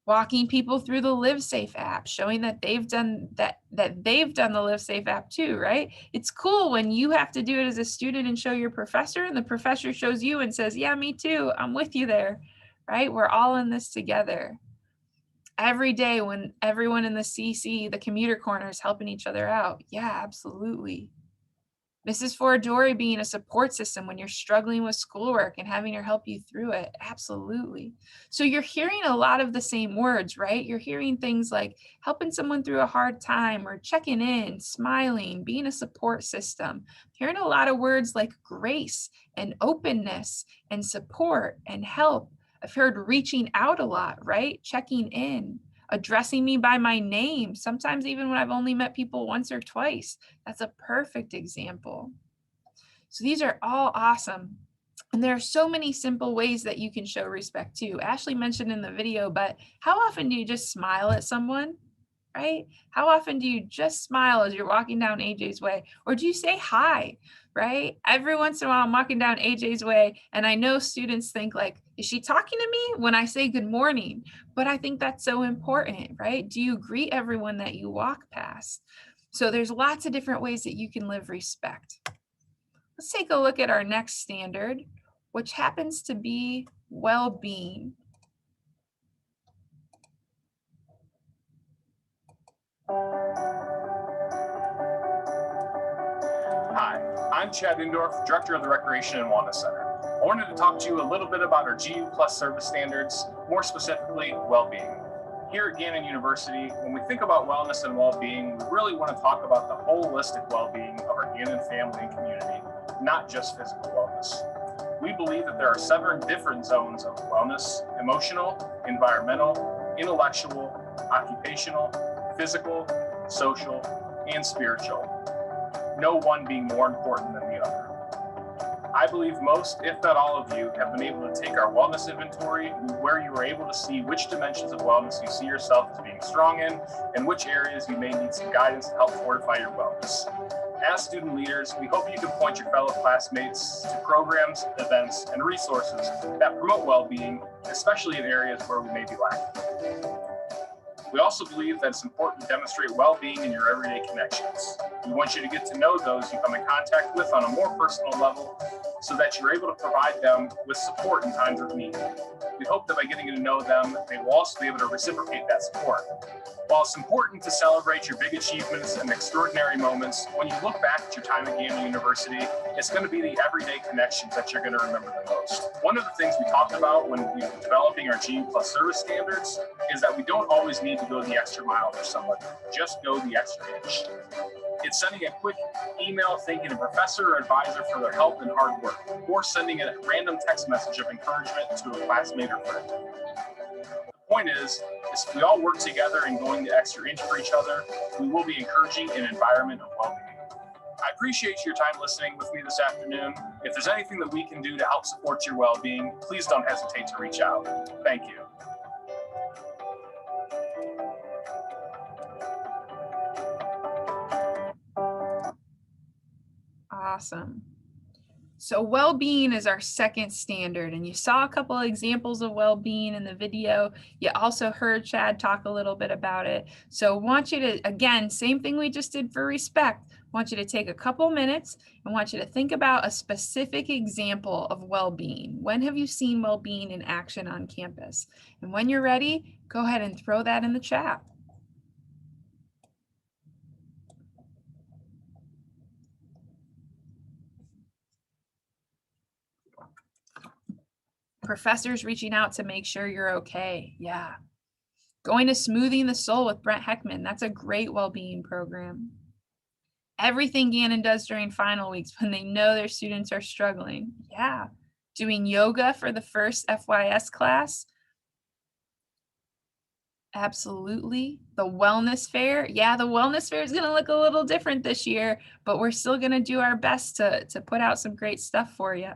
Walking people through the Live Safe app, showing that they've done they've done the Live Safe app too, right? It's cool when you have to do it as a student and show your professor, and the professor shows you and says, yeah, me too, I'm with you there, right? We're all in this together. Every day when everyone in the CC, the commuter corner, is helping each other out. Yeah, absolutely. Mrs. Foradori being a support system when you're struggling with schoolwork and having her help you through it. Absolutely. So you're hearing a lot of the same words, right? You're hearing things like helping someone through a hard time or checking in, smiling, being a support system. Hearing a lot of words like grace and openness and support and help. I've heard reaching out a lot, right? Checking in, addressing me by my name, sometimes even when I've only met people once or twice. That's a perfect example. So these are all awesome. And there are so many simple ways that you can show respect too. Ashley mentioned in the video, but how often do you just smile at someone, right? How often do you just smile as you're walking down AJ's way? Or do you say hi, right? Every once in a while I'm walking down AJ's way and I know students think like, is she talking to me when I say good morning? But I think that's so important, right? Do you greet everyone that you walk past? So there's lots of different ways that you can live respect. Let's take a look at our next standard. which happens to be well-being. Hi, I'm Chad Indorf, Director of the Recreation and Wellness Center. I wanted to talk to you a little bit about our GU Plus service standards, more specifically, well-being. Here at Gannon University, when we think about wellness and well-being, we really want to talk about the holistic well-being of our Gannon family and community, not just physical wellness. We believe that there are 7 different zones of wellness: emotional, environmental, intellectual, occupational, physical, social, and spiritual. No one being more important than the other. I believe most, if not all of you, have been able to take our wellness inventory, where you were able to see which dimensions of wellness you see yourself as being strong in, and which areas you may need some guidance to help fortify your wellness. As student leaders, we hope you can point your fellow classmates to programs, events, and resources that promote well-being, especially in areas where we may be lacking. We also believe that it's important to demonstrate well-being in your everyday connections. We want you to get to know those you come in contact with on a more personal level so that you're able to provide them with support in times of need. We hope that by getting to know them, they will also be able to reciprocate that support. While it's important to celebrate your big achievements and extraordinary moments, when you look back at your time at Gannon University, it's going to be the everyday connections that you're going to remember the most. One of the things we talked about when we were developing our GU Plus service standards is that we don't always need to go the extra mile for somebody, just go the extra inch. It's sending a quick email thanking a professor or advisor for their help and hard work, or sending a random text message of encouragement to a classmate or friend. The point is if we all work together and going the extra inch for each other, we will be encouraging an environment of well-being. I appreciate your time listening with me this afternoon. If there's anything that we can do to help support your well-being, please don't hesitate to reach out. Thank you. Awesome. So well-being is our second standard, and you saw a couple of examples of well-being in the video. You also heard Chad talk a little bit about it. So I want you to, again, same thing we just did for respect, I want you to take a couple minutes and want you to think about a specific example of well-being. When have you seen well-being in action on campus? And when you're ready, go ahead and throw that in the chat. Professors reaching out to make sure you're okay. Yeah. Going to Smoothing the Soul with Brent Heckman. That's a great well-being program. Everything Gannon does during final weeks when they know their students are struggling. Yeah. Doing yoga for the first FYS class. Absolutely. The wellness fair. Yeah, the wellness fair is going to look a little different this year, but we're still going to do our best to put out some great stuff for you.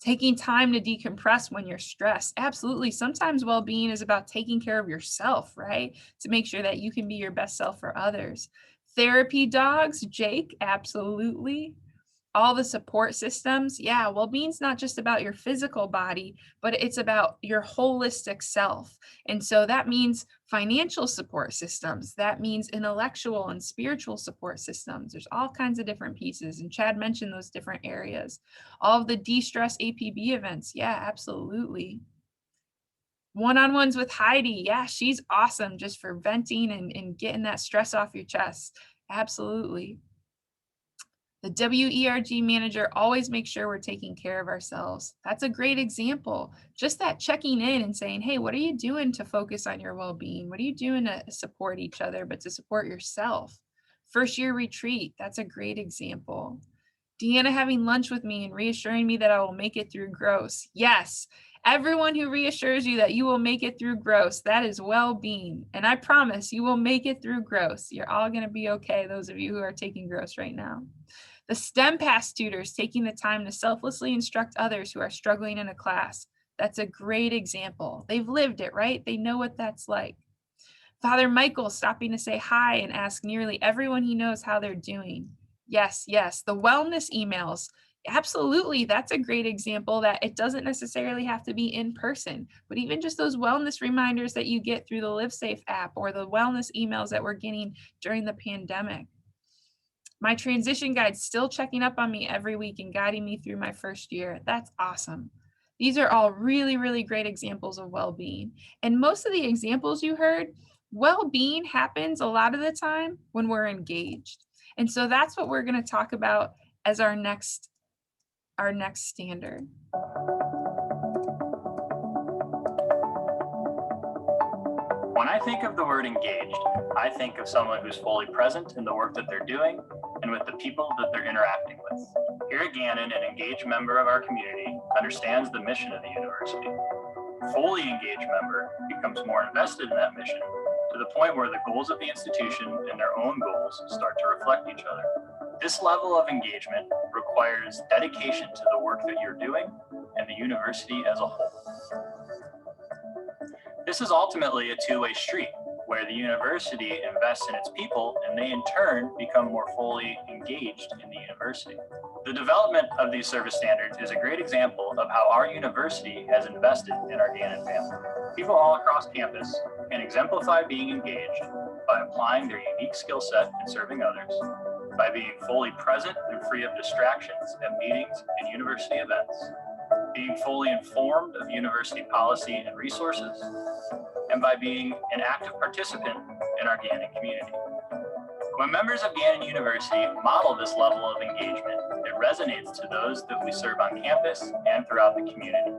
Taking time to decompress when you're stressed. Absolutely. Sometimes well-being is about taking care of yourself, right? To make sure that you can be your best self for others. Therapy dogs, Jake, absolutely. All the support systems. Yeah, well-being's not just about your physical body, but it's about your holistic self. And so that means financial support systems. That means intellectual and spiritual support systems. There's all kinds of different pieces. And Chad mentioned those different areas. All of the de-stress APB events. Yeah, absolutely. One-on-ones with Heidi. Yeah, she's awesome just for venting and getting that stress off your chest. Absolutely. The WERG manager always makes sure we're taking care of ourselves. That's a great example. Just that checking in and saying, hey, what are you doing to focus on your well-being? What are you doing to support each other, but to support yourself? First year retreat, that's a great example. Deanna having lunch with me and reassuring me that I will make it through gross. Yes, everyone who reassures you that you will make it through gross, that is well-being. And I promise you will make it through gross. You're all going to be okay, those of you who are taking gross right now. The STEM Pass tutors taking the time to selflessly instruct others who are struggling in a class. That's a great example. They've lived it, right? They know what that's like. Father Michael stopping to say hi and ask nearly everyone he knows how they're doing. Yes, yes. The wellness emails. Absolutely. That's a great example that it doesn't necessarily have to be in person, but even just those wellness reminders that you get through the LiveSafe app or the wellness emails that we're getting during the pandemic. My transition guide's still checking up on me every week and guiding me through my first year. That's awesome. These are all really, really great examples of well-being. And most of the examples you heard, well-being happens a lot of the time when we're engaged. And so that's what we're going to talk about as our next standard. When I think of the word engaged, I think of someone who's fully present in the work that they're doing and with the people that they're interacting with. Here at Gannon, an engaged member of our community understands the mission of the university. A fully engaged member becomes more invested in that mission to the point where the goals of the institution and their own goals start to reflect each other. This level of engagement requires dedication to the work that you're doing and the university as a whole. This is ultimately a two-way street where the university invests in its people and they in turn become more fully engaged in the university. The development of these service standards is a great example of how our university has invested in our Gannon family. People all across campus can exemplify being engaged by applying their unique skill set in serving others, by being fully present and free of distractions at meetings and university events, being fully informed of university policy and resources, and by being an active participant in our Gannon community. When members of Gannon University model this level of engagement, it resonates to those that we serve on campus and throughout the community.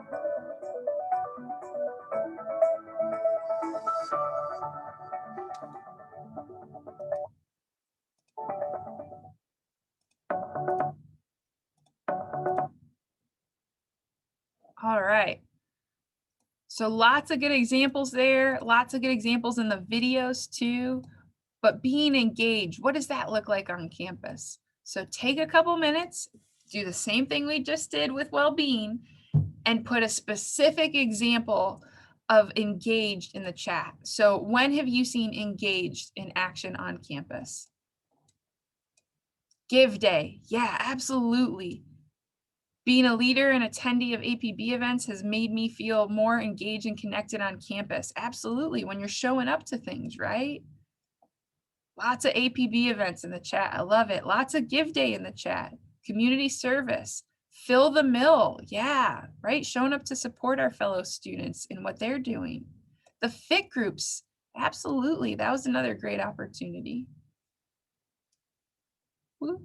All right. So lots of good examples there, lots of good examples in the videos too. But being engaged, what does that look like on campus? So take a couple minutes, do the same thing we just did with well-being, and put a specific example of engaged in the chat. So when have you seen engaged in action on campus? Give Day. Yeah, absolutely. Being a leader and attendee of APB events has made me feel more engaged and connected on campus. Absolutely, when you're showing up to things, right? Lots of APB events in the chat. I love it. Lots of Give Day in the chat. Community service. Fill the mill. Yeah, right? Showing up to support our fellow students in what they're doing. The fit groups. Absolutely. That was another great opportunity. Woo.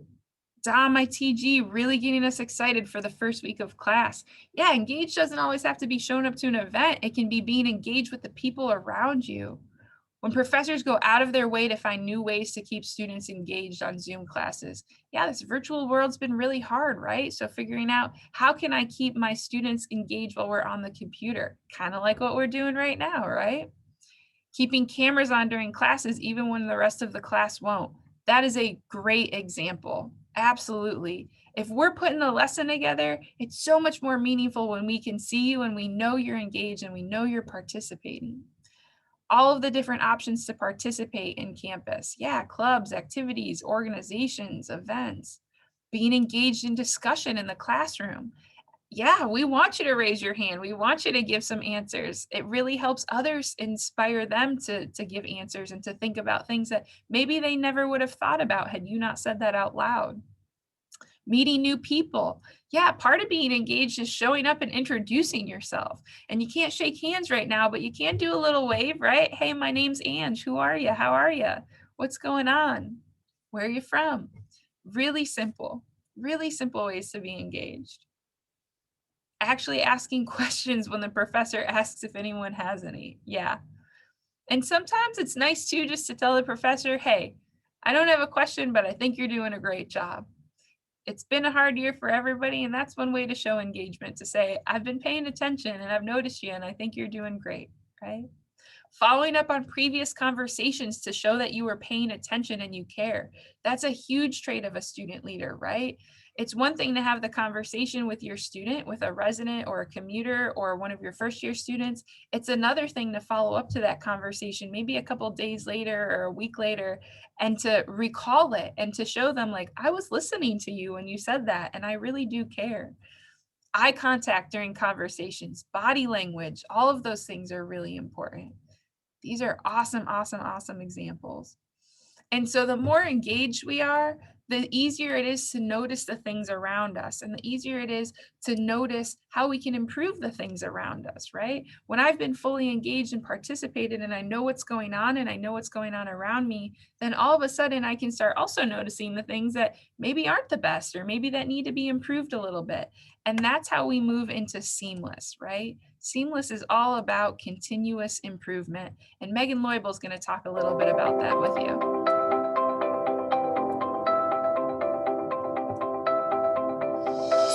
Dom, my TG, really getting us excited for the first week of class. Yeah, engaged doesn't always have to be showing up to an event. It can be being engaged with the people around you. When professors go out of their way to find new ways to keep students engaged on Zoom classes. Yeah, this virtual world's been really hard, right? So figuring out how can I keep my students engaged while we're on the computer? Kind of like what we're doing right now, right? Keeping cameras on during classes even when the rest of the class won't. That is a great example. Absolutely. If we're putting a lesson together, it's so much more meaningful when we can see you and we know you're engaged and we know you're participating. All of the different options to participate in campus. Yeah, clubs, activities, organizations, events. Being engaged in discussion in the classroom. Yeah, we want you to raise your hand. We want you to give some answers. It really helps others, inspire them to give answers and to think about things that maybe they never would have thought about had you not said that out loud. Meeting new people. Yeah, part of being engaged is showing up and introducing yourself. And you can't shake hands right now, but you can do a little wave, right? Hey, my name's Ange. Who are you? How are you? What's going on? Where are you from? Really simple ways to be engaged. Actually asking questions when the professor asks if anyone has any. Yeah. And sometimes it's nice too, just to tell the professor, hey, I don't have a question, but I think you're doing a great job. It's been a hard year for everybody, and that's one way to show engagement, to say, I've been paying attention and I've noticed you and I think you're doing great, right? Following up on previous conversations to show that you were paying attention and you care. That's a huge trait of a student leader, right? It's one thing to have the conversation with your student, with a resident or a commuter or one of your first year students. It's another thing to follow up to that conversation, maybe a couple days later or a week later, and to recall it and to show them like, I was listening to you when you said that, and I really do care. Eye contact during conversations, body language, all of those things are really important. These are awesome, awesome, awesome examples. And so the more engaged we are, the easier it is to notice the things around us, and the easier it is to notice how we can improve the things around us, right? When I've been fully engaged and participated and I know what's going on and I know what's going on around me, then all of a sudden I can start also noticing the things that maybe aren't the best or maybe that need to be improved a little bit. And that's how we move into seamless, right? Seamless is all about continuous improvement. And Megan Loibel is going to talk a little bit about that with you.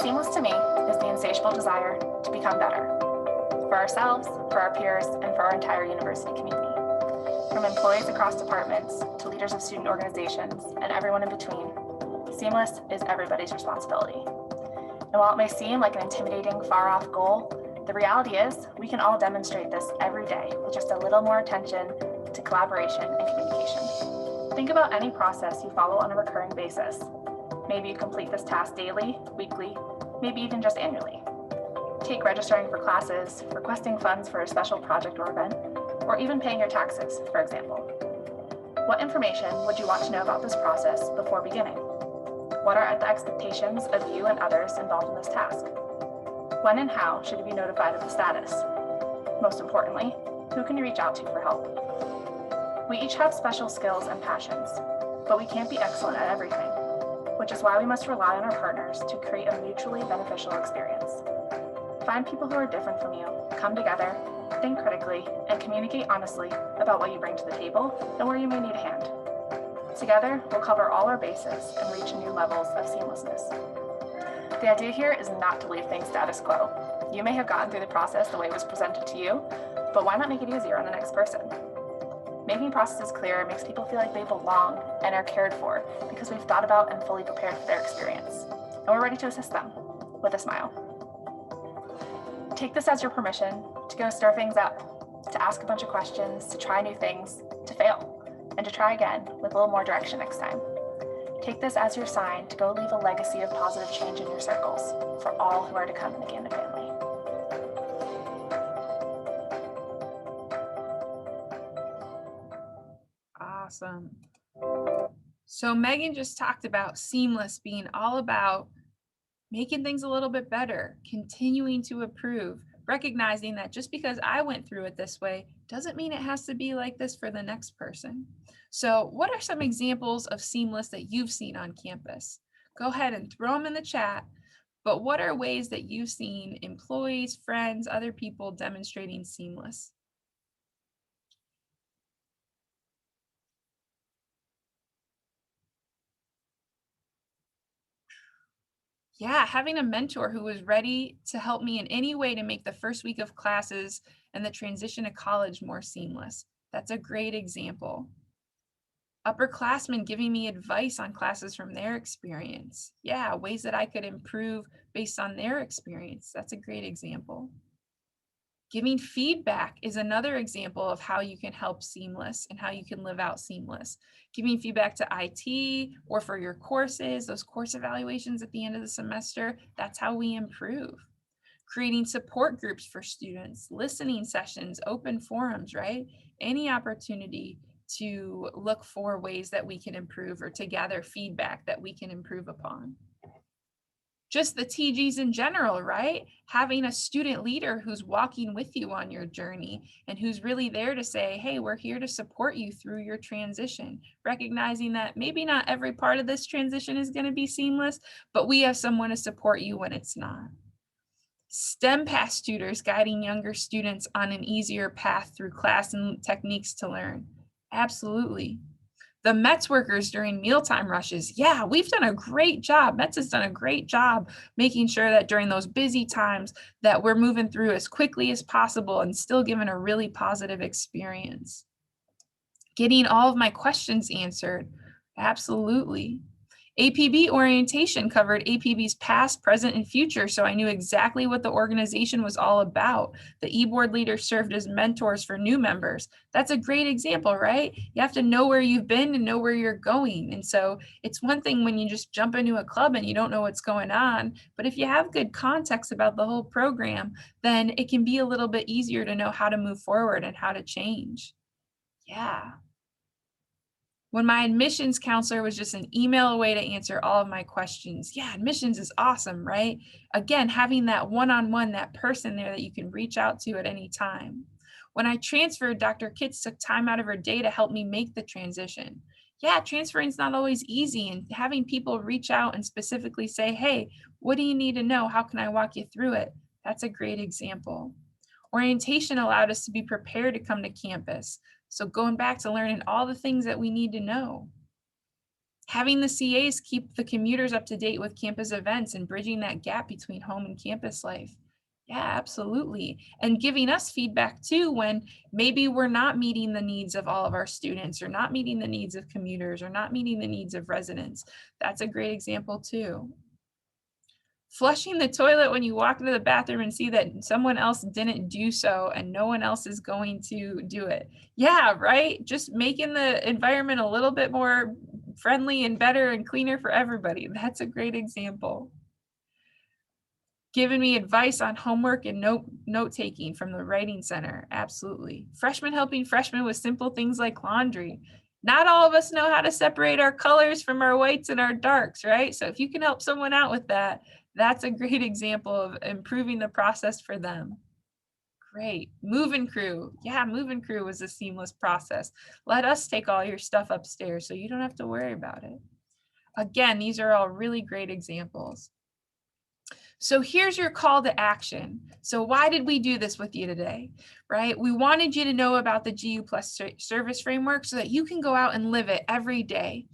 Seamless to me is the insatiable desire to become better for ourselves, for our peers, and for our entire university community. From employees across departments to leaders of student organizations and everyone in between, seamless is everybody's responsibility. And while it may seem like an intimidating, far-off goal, the reality is we can all demonstrate this every day with just a little more attention to collaboration and communication. Think about any process you follow on a recurring basis. Maybe you complete this task daily, weekly, maybe even just annually. Take registering for classes, requesting funds for a special project or event, or even paying your taxes, for example. What information would you want to know about this process before beginning? What are the expectations of you and others involved in this task? When and how should you be notified of the status? Most importantly, who can you reach out to for help? We each have special skills and passions, but we can't be excellent at everything, which is why we must rely on our partners to create a mutually beneficial experience. Find people who are different from you, come together, think critically, and communicate honestly about what you bring to the table and where you may need a hand. Together, we'll cover all our bases and reach new levels of seamlessness. The idea here is not to leave things status quo. You may have gotten through the process the way it was presented to you, but why not make it easier on the next person? Making processes clearer makes people feel like they belong and are cared for because we've thought about and fully prepared for their experience. And we're ready to assist them with a smile. Take this as your permission to go stir things up, to ask a bunch of questions, to try new things, to fail, and to try again with a little more direction next time. Take this as your sign to go leave a legacy of positive change in your circles for all who are to come in the Gannon family. Awesome. So Megan just talked about seamless being all about making things a little bit better, continuing to improve, recognizing that just because I went through it this way doesn't mean it has to be like this for the next person. So what are some examples of seamless that you've seen on campus? Go ahead and throw them in the chat, but what are ways that you've seen employees, friends, other people demonstrating seamless? Yeah, having a mentor who was ready to help me in any way to make the first week of classes and the transition to college more seamless. That's a great example. Upperclassmen giving me advice on classes from their experience. Yeah, ways that I could improve based on their experience. That's a great example. Giving feedback is another example of how you can help seamless and how you can live out seamless. Giving feedback to IT or for your courses, those course evaluations at the end of the semester, that's how we improve. Creating support groups for students, listening sessions, open forums, right? Any opportunity to look for ways that we can improve or to gather feedback that we can improve upon. Just the TGs in general, right? Having a student leader who's walking with you on your journey and who's really there to say, hey, we're here to support you through your transition, recognizing that maybe not every part of this transition is going to be seamless, but we have someone to support you when it's not. STEM past tutors guiding younger students on an easier path through class and techniques to learn. Absolutely. The METS workers during mealtime rushes. Yeah, we've done a great job. METS has done a great job making sure that during those busy times that we're moving through as quickly as possible and still giving a really positive experience. Getting all of my questions answered. Absolutely. APB orientation covered APB's past, present, and future, so I knew exactly what the organization was all about. The e-board leaders served as mentors for new members. That's a great example, right? You have to know where you've been and know where you're going. And so it's one thing when you just jump into a club and you don't know what's going on, but if you have good context about the whole program, then it can be a little bit easier to know how to move forward and how to change. Yeah. When my admissions counselor was just an email away to answer all of my questions. Yeah, admissions is awesome, right? Again, having that one-on-one, that person there that you can reach out to at any time. When I transferred, Dr. Kitts took time out of her day to help me make the transition. Yeah, transferring is not always easy, and having people reach out and specifically say, hey, what do you need to know? How can I walk you through it? That's a great example. Orientation allowed us to be prepared to come to campus. So going back to learning all the things that we need to know. Having the CAs keep the commuters up to date with campus events and bridging that gap between home and campus life. Yeah, absolutely. And giving us feedback too when maybe we're not meeting the needs of all of our students or not meeting the needs of commuters or not meeting the needs of residents. That's a great example too. Flushing the toilet when you walk into the bathroom and see that someone else didn't do so and no one else is going to do it. Yeah, right? Just making the environment a little bit more friendly and better and cleaner for everybody. That's a great example. Giving me advice on homework and note taking from the writing center. Absolutely. Freshmen helping freshmen with simple things like laundry. Not all of us know how to separate our colors from our whites and our darks, right? So if you can help someone out with that, that's a great example of improving the process for them. Great. Move and crew. Yeah, move and crew was a seamless process. Let us take all your stuff upstairs so you don't have to worry about it. Again, these are all really great examples. So here's your call to action. So why did we do this with you today, right? We wanted you to know about the GU Plus service framework so that you can go out and live it every day.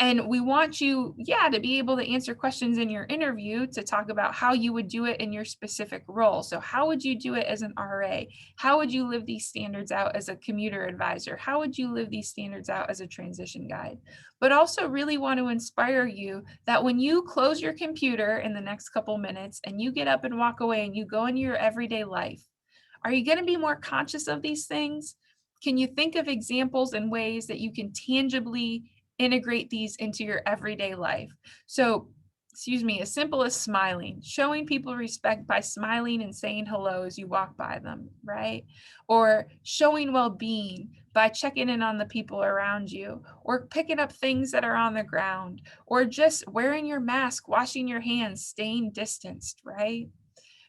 And we want you, to be able to answer questions in your interview to talk about how you would do it in your specific role. So how would you do it as an RA? How would you live these standards out as a commuter advisor? How would you live these standards out as a transition guide? But also really want to inspire you that when you close your computer in the next couple minutes and you get up and walk away and you go into your everyday life, are you going to be more conscious of these things? Can you think of examples and ways that you can tangibly integrate these into your everyday life? So, as simple as smiling, showing people respect by smiling and saying hello as you walk by them, right? Or showing well-being by checking in on the people around you, or picking up things that are on the ground, or just wearing your mask, washing your hands, staying distanced, right?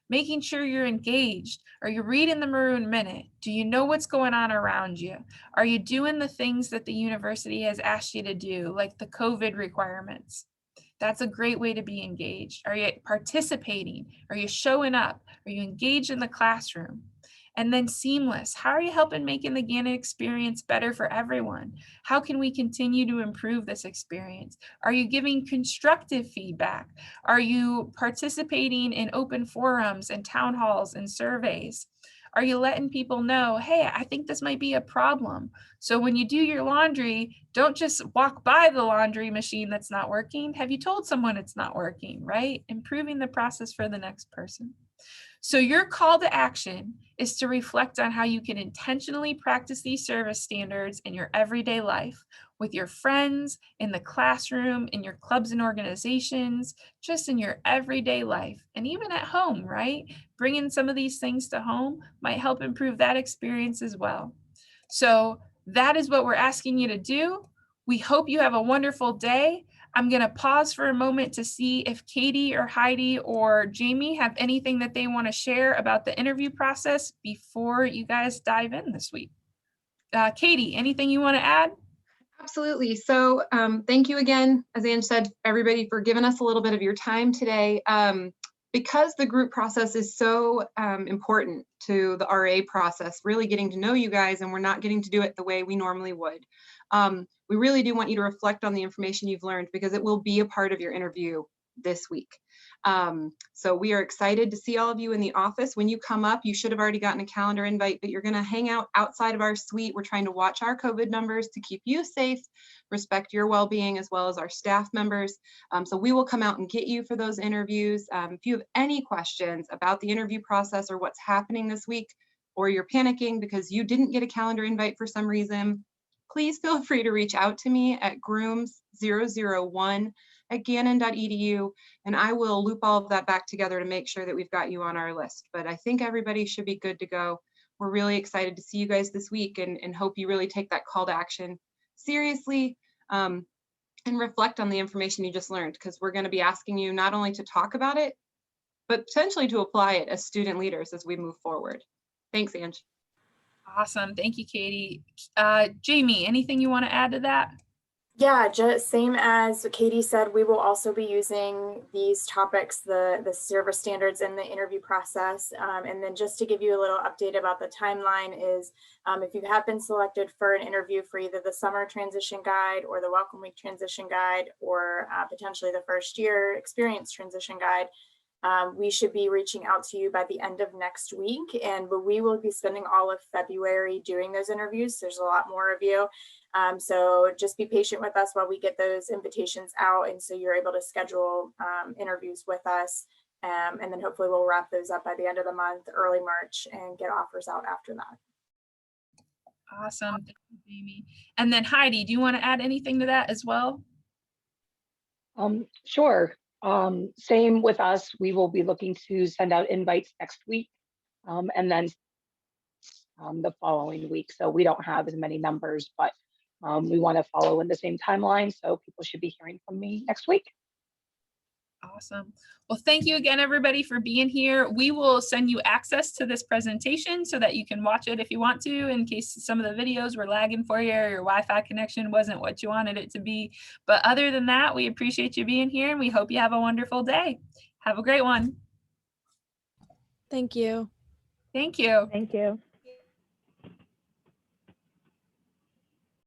Making sure you're engaged. Are you reading the Maroon Minute? Do you know what's going on around you? Are you doing the things that the university has asked you to do, like the COVID requirements? That's a great way to be engaged. Are you participating? Are you showing up? Are you engaged in the classroom? And then seamless. How are you helping making the Gannon experience better for everyone? How can we continue to improve this experience? Are you giving constructive feedback? Are you participating in open forums and town halls and surveys? Are you letting people know, hey, I think this might be a problem? So when you do your laundry, don't just walk by the laundry machine that's not working. Have you told someone it's not working, right? Improving the process for the next person. So your call to action is to reflect on how you can intentionally practice these service standards in your everyday life with your friends, in the classroom, in your clubs and organizations, just in your everyday life, and even at home, right? Bringing some of these things to home might help improve that experience as well. So that is what we're asking you to do. We hope you have a wonderful day. I'm going to pause for a moment to see if Katie or Heidi or Jamie have anything that they want to share about the interview process before you guys dive in this week. Katie, anything you want to add? Absolutely. So thank you again, as Ange said, everybody, for giving us a little bit of your time today. Because the group process is so important to the RA process, really getting to know you guys, and we're not getting to do it the way we normally would. We really do want you to reflect on the information you've learned because it will be a part of your interview this week. So we are excited to see all of you in the office. When you come up, you should have already gotten a calendar invite, but you're going to hang out outside of our suite. We're trying to watch our COVID numbers to keep you safe, respect your well-being, as well as our staff members. So we will come out and get you for those interviews. If you have any questions about the interview process or what's happening this week, or you're panicking because you didn't get a calendar invite for some reason, please feel free to reach out to me at grooms001@gannon.edu, and I will loop all of that back together to make sure that we've got you on our list. But I think everybody should be good to go. We're really excited to see you guys this week and hope you really take that call to action seriously. and reflect on the information you just learned, because we're going to be asking you not only to talk about it, but potentially to apply it as student leaders as we move forward. Thanks, Ange. Awesome. Thank you, Katie. Jamie, anything you want to add to that? Yeah, just same as Katie said, we will also be using these topics, the service standards in the interview process. And then just to give you a little update about the timeline is, if you have been selected for an interview for either the summer transition guide or the welcome week transition guide, or potentially the first year experience transition guide, we should be reaching out to you by the end of next week, and we will be spending all of February doing those interviews. There's a lot more of you. So just be patient with us while we get those invitations out, and so you're able to schedule interviews with us. And then hopefully we'll wrap those up by the end of the month, early March, and get offers out after that. Awesome. Thank you, Jamie. And then Heidi, do you want to add anything to that as well? Sure. Same with us. We will be looking to send out invites next week, and then the following week. So we don't have as many numbers, but we want to follow in the same timeline. So people should be hearing from me next week. Awesome. Well, thank you again, everybody, for being here. We will send you access to this presentation so that you can watch it if you want to, in case some of the videos were lagging for you or your Wi-Fi connection wasn't what you wanted it to be. But other than that, we appreciate you being here, and we hope you have a wonderful day. Have a great one. Thank you. Thank you. Thank you.